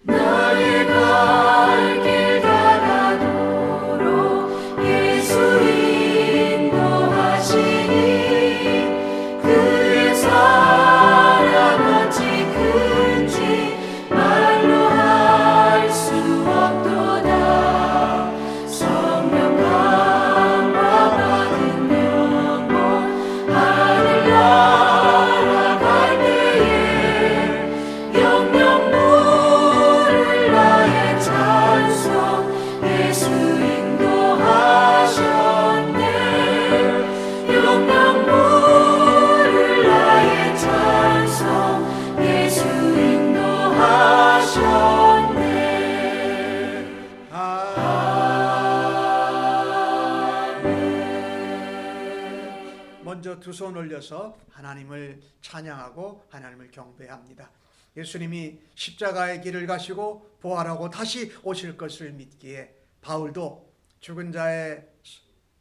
나의 갈 길 다가도록 예수 인도하시니 그의 사랑 어찌 큰지 말로 할 수 없도다. 성령 감화 받은 영혼 하늘나라 갈 때에 영영 부를 나의 찬송 예수 인도하셨네. 영영 부를 나의 찬송 예수 인도하셨네. 먼저 두 손 올려서 하나님을 찬양하고 하나님을 경배합니다. 예수님이 십자가의 길을 가시고 부활하고 다시 오실 것을 믿기에 바울도 죽은 자의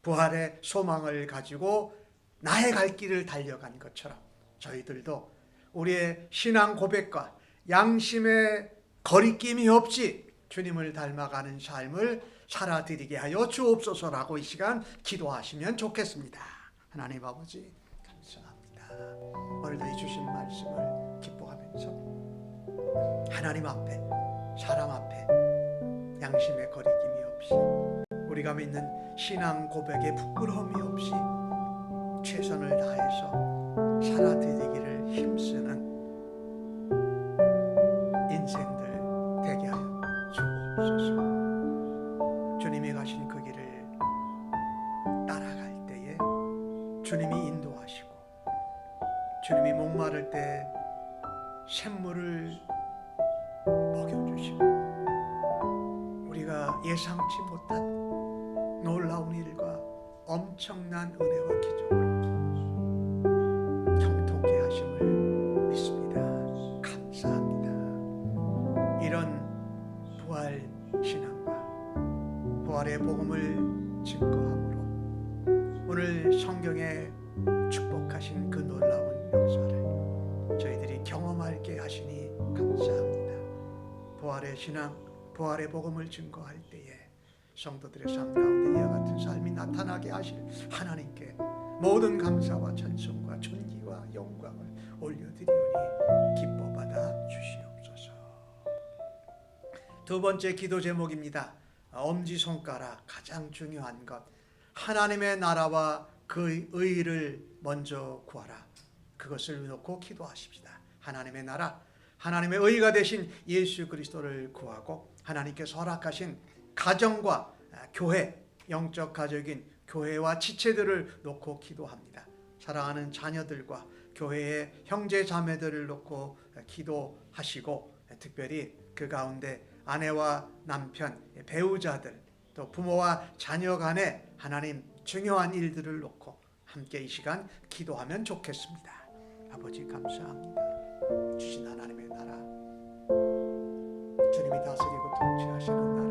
부활의 소망을 가지고 나의 갈 길을 달려간 것처럼 저희들도 우리의 신앙 고백과 양심의 거리낌이 없이 주님을 닮아가는 삶을 살아드리게 하여 주옵소서라고 이 시간 기도하시면 좋겠습니다. 하나님 아버지 감사합니다. 오늘도 이 주신 말씀을 기뻐하면서 하나님 앞에 사람 앞에 양심의 거리낌이 없이 우리가 믿는 신앙 고백에 부끄러움이 없이 최선을 다해서 살아드리기를 힘쓰는 인생들 되게 하여 주옵소서. 주님이 가신 그 길을 따라갈 때에 주님이 인도하시고 주님이 목마를 때 샘물을 먹여주시고 우리가 예상치 못한 놀라운 일과 엄청난 은혜와 기적으로 형통케 하심을 믿습니다. 감사합니다. 이런 부활 신앙과 부활의 복음을 증거함으로 오늘 성경에 축복하신 그 놀라운 역사를 저희들이 경험하게 하시니 감사합니다. 부활의 신앙, 부활의 복음을 증거할 때에 성도들의 삶 가운데 이와 같은 삶이 나타나게 하실 하나님께 모든 감사와 찬송과 존귀와 영광을 올려드리오니 기뻐 받아 주시옵소서. 두 번째 기도 제목입니다. 엄지손가락 가장 중요한 것, 하나님의 나라와 그 의를 먼저 구하라. 그것을 놓고 기도하십시다. 하나님의 나라, 하나님의 의가 되신 예수 그리스도를 구하고 하나님께서 허락하신 가정과 교회, 영적 가족인 교회와 지체들을 놓고 기도합니다. 사랑하는 자녀들과 교회의 형제 자매들을 놓고 기도하시고 특별히 그 가운데 아내와 남편, 배우자들, 또 부모와 자녀 간에 하나님 중요한 일들을 놓고 함께 이 시간 기도하면 좋겠습니다. 아버지 감사합니다. 주신 하나님의 나라, 주님이 다스리고 통치하시는 나라,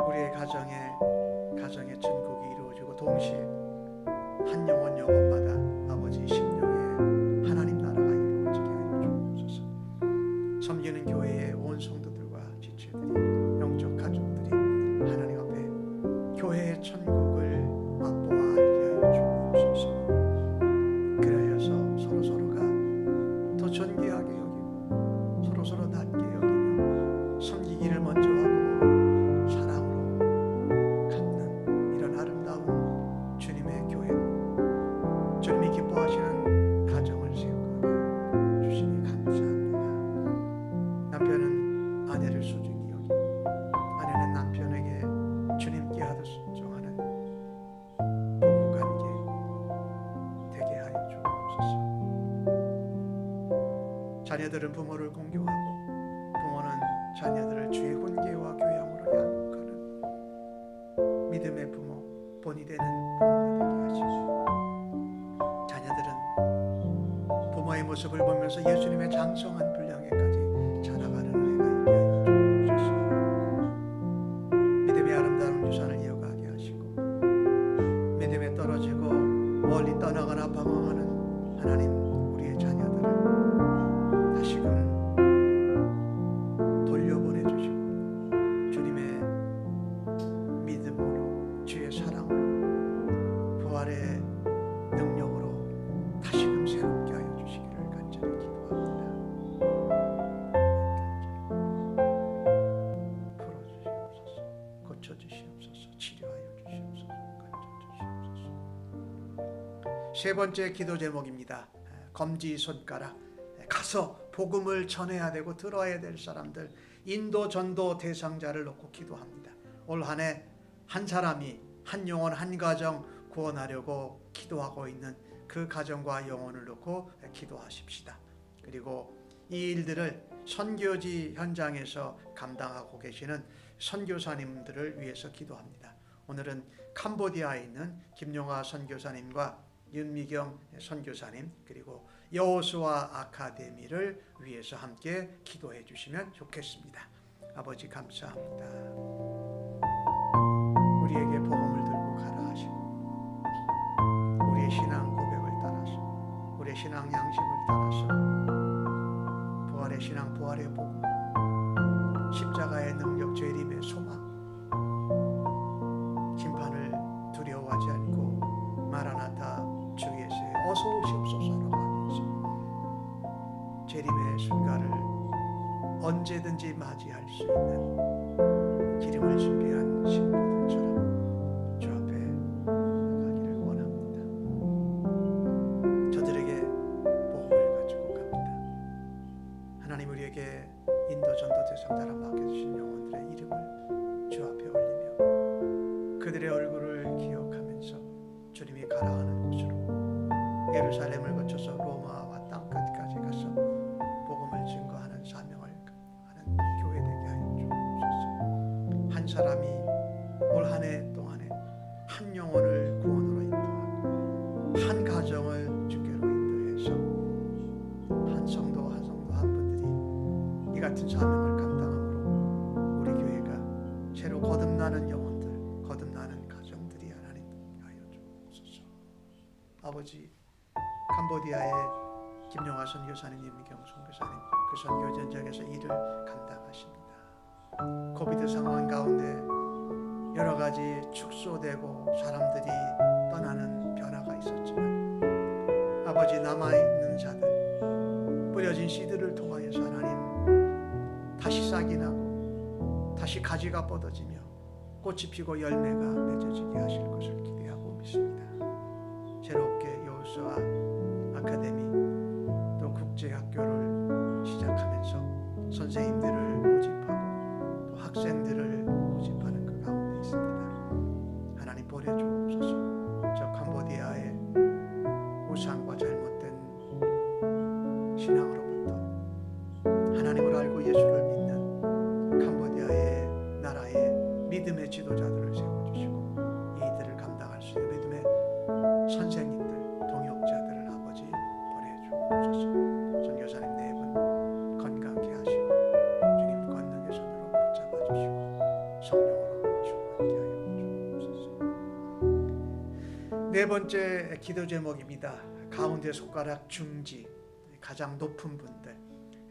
우리의 가정의 천국이 이루어지고 동시에 한 영혼 영혼마다 아버지 심령에 하나님 나라가 이루어지게 하여 주옵소서. 섬기는 교회의 온 성도들과 지체들이, 영적 가족들이 하나님 앞에 교회의 천국을 맛보아 알게 하여 주옵소서. 그래서 서로서로가 더 존귀하게 여기고 서로서로 낮게 여기며 섬기기를 먼저 하고 사랑으로 갚는 이런 아름다운 주님의 교회, 주님이 기뻐하시는 가정을 세우고 주시니 감사합니다. 남편은 아내를 소중히 여기고 아내는 남편에게 주님께 하듯 순종하는 부부관계 되게 하여 주옵소서. 자녀들은 부모를 공경하고 부모는 자녀들을 주의 훈계와 교양으로 양육하는 믿음의 부모, 본이 되는 부모가 되게 하시고 자녀들은 부모의 모습을 보면서 예수님의 장성한 분량에까지 자라가는 은혜가 있게 하여 주옵소서. 믿음의 아름다운 유산을 이어가게 하시고 믿음에 떨어지고 멀리 떠나가나 방황하는 하나님 우리의 자녀들을 다시금 돌려보내주시고 주님의 믿음으로 주의 사랑으로 부활의 능력으로 다시금 새롭게 하여 주시기를 간절히 기도합니다. 풀어주시옵소서, 고쳐주시옵소서, 치료하여 주시옵소서, 건져주시옵소서. 세 번째 기도 제목입니다. 검지손가락, 가서 복음을 전해야 되고 들어야 될 사람들, 인도 전도 대상자를 놓고 기도합니다. 올 한 해 한 사람이 한 영혼 한 가정 구원하려고 기도하고 있는 그 가정과 영혼을 놓고 기도하십시다. 그리고 이 일들을 선교지 현장에서 감당하고 계시는 선교사님들을 위해서 기도합니다. 오늘은 캄보디아에 있는 김용화 선교사님과 윤미경 선교사님, 그리고 여호수아 아카데미를 위해서 함께 기도해 주시면 좋겠습니다. 아버지 감사합니다. 우리에게 복음을 들고 가라 하시고 우리의 신앙 고백을 따라서, 우리의 신앙 양심을 따라서 부활의 신앙, 부활의 복음, 십자가의 능력, 재림의 소망, 심판을 두려워하지 않고 마라나타 주 예수의 어서 오시옵소서라고 하면서 재림의 순간을 언제든지 맞이할 수 있는 기름을 준비한 신부들처럼 주 앞에 나가기를 원합니다. 저들에게 복음을 가지고 갑니다. 하나님 우리에게 인도 전도 대상자라 맡겨주신 영혼들의 이름을 주 앞에 올리며 그들의 얼굴을 기억하면서 주님이 가라하는 곳으로 예루살렘을 거쳐서 로마와 땅끝까지 가서 복음을 증거하는 사명을 하는 교회 되게 하여 주옵소서. 한 사람이 올 한 해 동안에 한 영혼을 구원으로 인도하고 한 가정을 주께로 인도해서 한 성도 한 분들이 이 같은 사명을 감당함으로 우리 교회가 아버지 캄보디아의 김용화 선교사님, 임미경 선교사님 그 선교 전쟁에서 일을 감당하십니다. 코비드 상황 가운데 여러 가지 축소되고 사람들이 떠나는 변화가 있었지만 아버지 남아있는 자들, 뿌려진 씨들을 통하여서 하나님 다시 싹이 나고 다시 가지가 뻗어지며 꽃이 피고 열매가 맺어지게 하실 것을 기대하고 믿습니다. 새롭게 여호수아 아카데미 또 국제학교를 시작하면서 선생님들을 모집하고 또 학생들을 모집하는 그 가운데 있습니다. 하나님 보내 주옵소서. 저 캄보디아의 우상과 잘못된 신앙으로부터 하나님을 알고 예수를 믿는 캄보디아의 나라의 믿음의 지도자들을 세워주시고 이들을 감당할 수 있는 믿음의 선생님들, 동역자들을 아버지 보내주옵소서. 선교사님 네 분 건강케 하시고 주님 권능의 손으로 붙잡아 주시고 성령으로 충만케 하여 주옵소서. 네 번째 기도 제목입니다. 가운데 손가락 중지, 가장 높은 분들,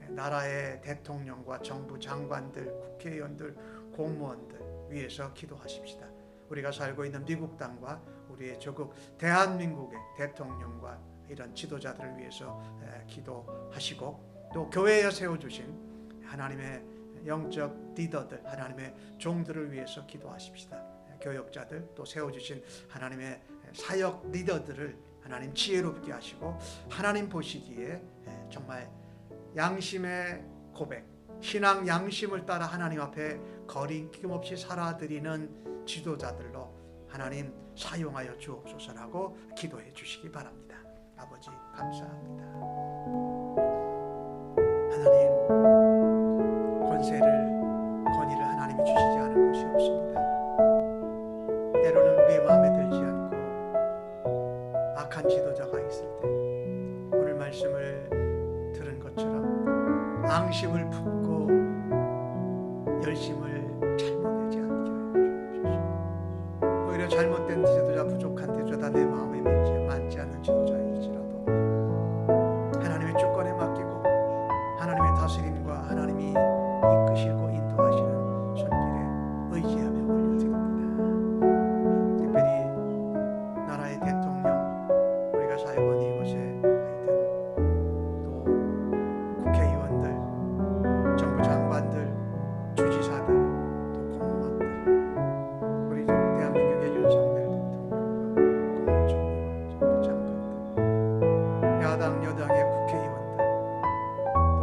나라의 대통령과 정부 장관들, 국회의원들, 공무원들 위해서 기도하십시다. 우리가 살고 있는 미국 땅과 우리의 조국 대한민국의 대통령과 이런 지도자들을 위해서 기도하시고 또 교회에 세워주신 하나님의 영적 리더들, 하나님의 종들을 위해서 기도하십시다. 교역자들 또 세워주신 하나님의 사역 리더들을 하나님 지혜롭게 하시고 하나님 보시기에 정말 양심의 고백, 신앙 양심을 따라 하나님 앞에 거리낌 없이 살아드리는 지도자들로 하나님 사용하여 주옵소서라고 기도해 주시기 바랍니다. 아버지 감사합니다. 하나님 권위를 하나님이 주시지 않은 것이 없습니다. 때로는 우리의 마음에 들지 않고 악한 지도자가 있을 때 오늘 말씀을 들은 것처럼 앙심을 품고 열심을 잘못되지 않게 하여 주옵소서. 오히려 잘못된 지도자, 부족한 지도자, 내 마음에 맞지 않는 지도자일지라도 하나님의 주권에 맡기고 하나님의 다스림과 하나님이 이끄시고 인도하시는 손길에 의지하며 올려드립니다. 특별히 나라의 대통령, 우리가 살고 있는 이곳에 하여튼 또 국회의원들, 정부 장관들, 주지사들, 또 공무원들, 우리 대한민국의 윤석열 대통령과 국무총리와 정부 장관들, 야당 여당의 국회의원들, 또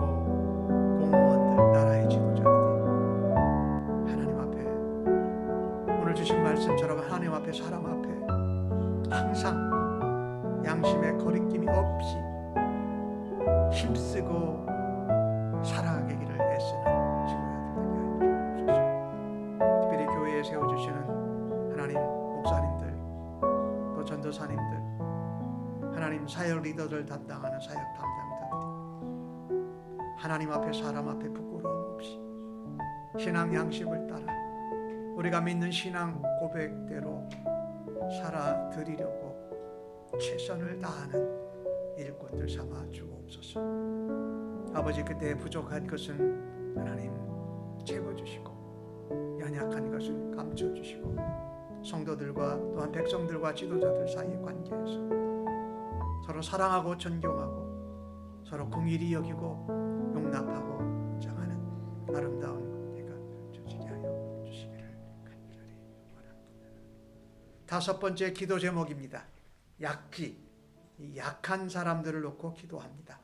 공무원들, 나라의 지도자들이 하나님 앞에 오늘 주신 말씀처럼 하나님 앞에, 사람 앞에 항상 양심의 거리낌이 없이 힘쓰고 살아가기를 애쓰는 지도자들 되게 하여 주옵소서. 특별히 교회에 세워주시는 하나님 목사님들, 또 전도사님들, 하나님 사역 리더들 담당하는 사역 담당자들이 하나님 앞에, 사람 앞에 부끄러움 없이 신앙 양심을 따라 우리가 믿는 신앙 고백대로 살아드리려고 최선을 다하는 일꾼들 삼아 주옵소서. 아버지, 그때 부족한 것은 하나님 채워주시고 연약한 것은 감춰주시고 성도들과 또한 백성들과 지도자들 사이의 관계에서 서로 사랑하고 존경하고 서로 긍휼히 여기고 용납하고 정하는 아름다운 관계가 펼쳐지게 하여 주시기를 간절히 원합니다. 다섯 번째 기도 제목입니다. 약지, 약한 사람들을 놓고 기도합니다.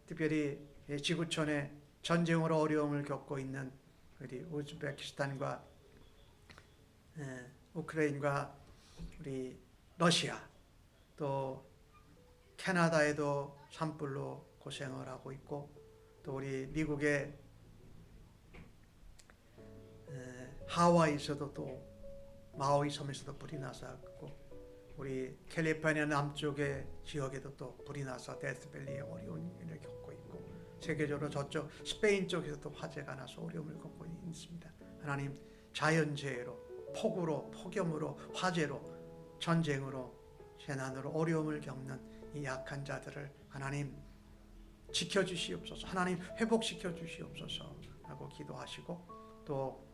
특별히 지구촌에 전쟁으로 어려움을 겪고 있는 우리 우즈베키스탄과 우크라이나와 우리 러시아, 또 캐나다에도 산불로 고생을 하고 있고, 또 우리 미국의 하와이에서도 또 마우이 섬에서도 불이 나서 있고, 우리 캘리포니아 남쪽의 지역에도 또 불이 나서 데스밸리에 어려운 일을 겪고 있고, 세계적으로 저쪽 스페인 쪽에서도 화재가 나서 어려움을 겪고 있습니다. 하나님, 자연재해로, 폭우로, 폭염으로, 화재로, 전쟁으로 재난으로 어려움을 겪는 이 약한 자들을 하나님 지켜주시옵소서, 하나님 회복시켜 주시옵소서 하고 기도하시고, 또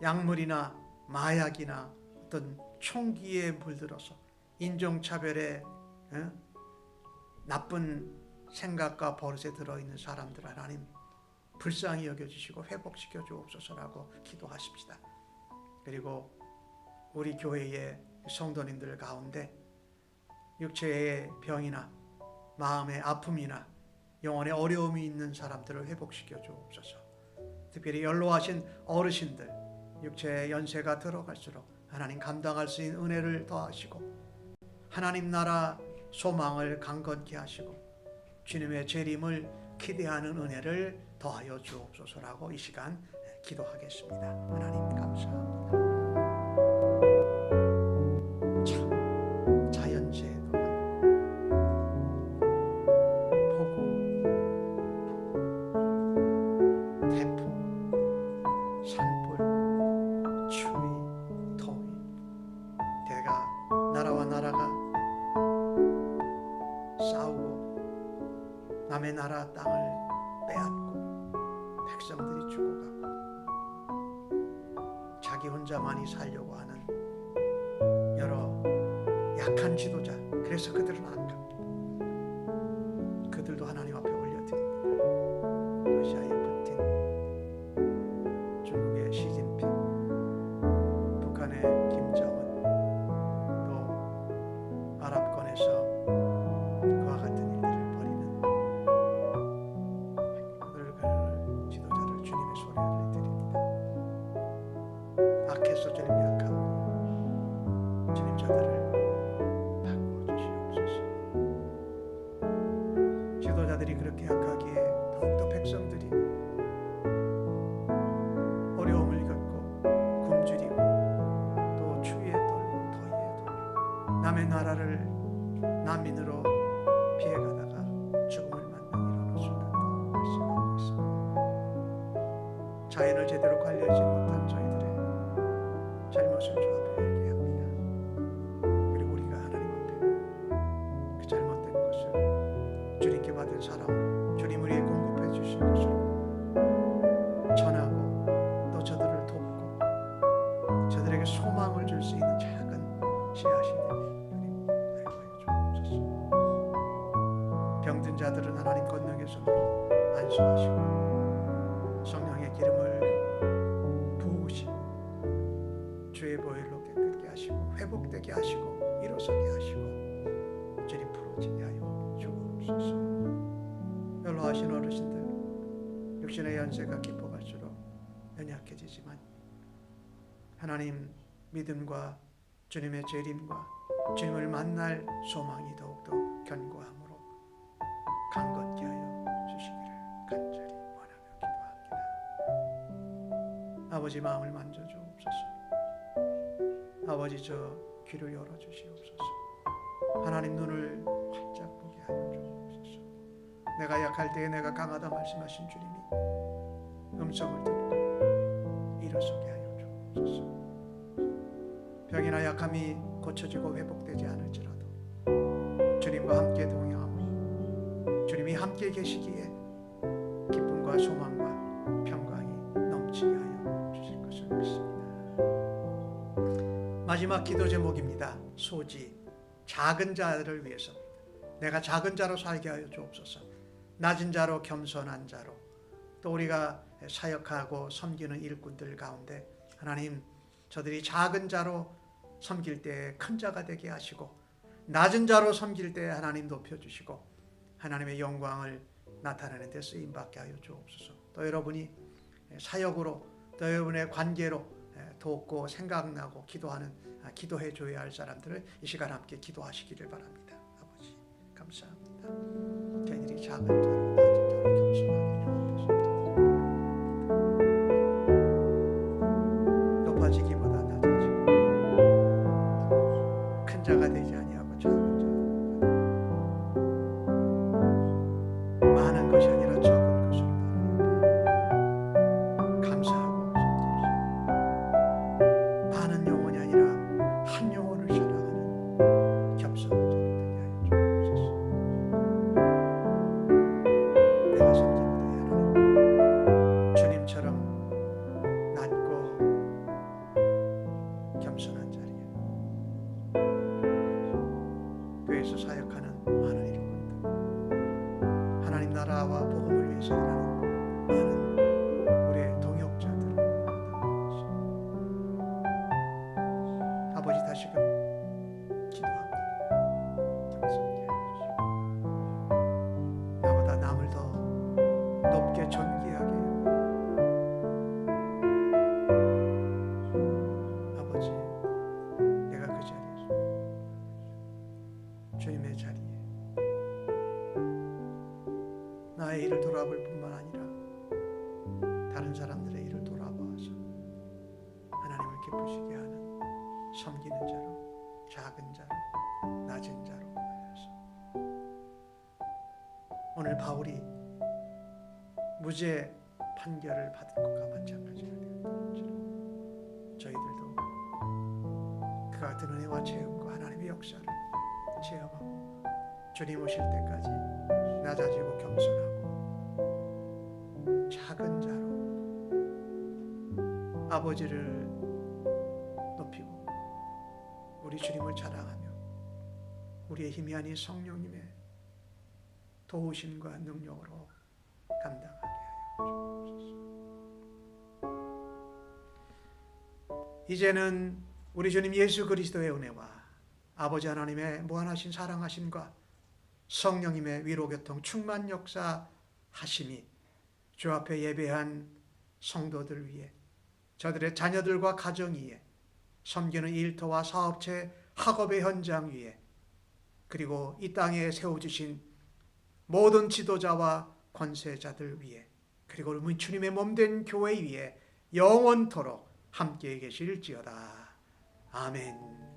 약물이나 마약이나 어떤 총기에 물들어서 인종차별에 나쁜 생각과 버릇에 들어있는 사람들 하나님 불쌍히 여겨주시고 회복시켜 주옵소서라고 기도하십시다. 그리고 우리 교회의 성도님들 가운데 육체의 병이나 마음의 아픔이나 영혼의 어려움이 있는 사람들을 회복시켜 주옵소서. 특별히 연로하신 어르신들, 육체의 연세가 들어갈수록 하나님 감당할 수 있는 은혜를 더하시고 하나님 나라 소망을 강건케 하시고 주님의 재림을 기대하는 은혜를 더하여 주옵소서라고 이 시간 기도하겠습니다. 하나님 감사합니다. 참 자연재해도 폭우, 태풍, 산불, 추위, 더위, 대가 나라와 나라가 싸우고 남의 나라 땅을 빼앗고 백성들이 죽어가고 자기 혼자만이 살려고 하는 여러 약한 지도자, 그래서 그들은 악합니다. 그들도 하나님 앞에 올려드립니다. 러시아의 푸틴, 중국의 시진핑, 북한의 김정은, 또 아랍권에서 그와 같은 일들을 벌이는 그들 지도자를 주님의 손에 올려드립니다. 악해서 주님 약하오니 주님 저들을 바꾸어 주시옵소서. 지도자들이 그렇게 약하기에 더욱더 백성들이 어려움을 겪고 굶주리고 또 추위에 떨고 더위에 떨고 남의 나라를 난민으로 피해가다가 죽음을 맞는 이런 순간들이 발생하고 있습니다. 자연을 제대로 관리하지 못한 저희들의 잘못을 주 앞에 얘기합니다. 그리고 우리가 하나님 앞에 그 잘못된 것을 주님께 받은 사랑으로 주님 우리에게 공급해 주신 것으로 전하고 또 저들을 돕고 저들에게 소망을 줄 수 있는 작은 씨앗이 되게 주님 사용하여 주옵소서. 병든 자들은 하나님 권능의 손으로 안수하시고 성령의 기름을 부으시고 주의 보혈로 깨끗게 하시고 회복되게 하시고 일어서게 하시고 주님 부르짖게 하여 주옵소서. 연로하신 어르신들, 육신의 연세가 깊어갈수록 연약해지지만 하나님 믿음과 주님의 재림과 주님을 만날 소망이 더욱더 견고함으로 강건케 하여 주시기를 간절히 원하며 기도합니다. 아버지 마음을 만져주옵소서. 아버지 저 귀를 열어주시옵소서. 하나님 눈을 활짝 보게 하여 주옵소서. 내가 약할 때에 내가 강하다 말씀하신 주님이 음성을 듣고 일어서게 하여 주옵소서. 병이나 약함이 고쳐지고 회복되지 않을지라도 주님과 함께 동행하고 주님이 함께 계시기에 기쁨과 소망과 평강이 넘치게 하여 주실 것을 믿습니다. 마지막 기도 제목입니다. 소지, 작은 자를 위해서입니다. 내가 작은 자로 살게 하여 주옵소서. 낮은 자로, 겸손한 자로, 또 우리가 사역하고 섬기는 일꾼들 가운데 하나님 저들이 작은 자로 섬길 때 큰 자가 되게 하시고 낮은 자로 섬길 때 하나님 높여주시고 하나님의 영광을 나타내는 데 쓰임받게 하여 주옵소서. 또 여러분이 사역으로 또 여러분의 관계로 돕고 생각나고 기도하는 기도해 줘야 할 사람들을 이 시간 함께 기도하시기를 바랍니다. 아버지 감사합니다. 저희들이 작은 자로 낮은 자로 겸손하게 주옵소서. 높아지기보다 낮아지고 큰 자가 되지 아니하고 작은 자가 많은 것이 아니라 적은 것으로 감사하고 섬깁시다. 많은 영혼이 아니라 한 영혼을 사랑하는 기쁘시게 하는 섬기는 자로, 작은 자로, 낮은 자로 하여서 오늘 바울이 무죄 판결을 받은 것과 마찬가지가 되었던 것처럼 저희들도 그와 같은 은혜와 체험과 하나님의 역사를 체험하고 주님 오실 때까지 낮아지고 겸손하고 작은 자로 아버지를 높이고 우리 주님을 자랑하며 우리의 힘이 아닌 성령님의 도우심과 능력으로 감당하게 하여 주옵소서. 이제는 우리 주님 예수 그리스도의 은혜와 아버지 하나님의 무한하신 사랑하심과 성령님의 위로교통 충만 역사 하심이 주 앞에 예배한 성도들 위해 저들의 자녀들과 가정 위에 섬기는 일터와 사업체 학업의 현장 위에 그리고 이 땅에 세워주신 모든 지도자와 권세자들 위에 그리고 우리 주님의 몸된 교회 위에 영원토록 함께 계실지어다. 아멘.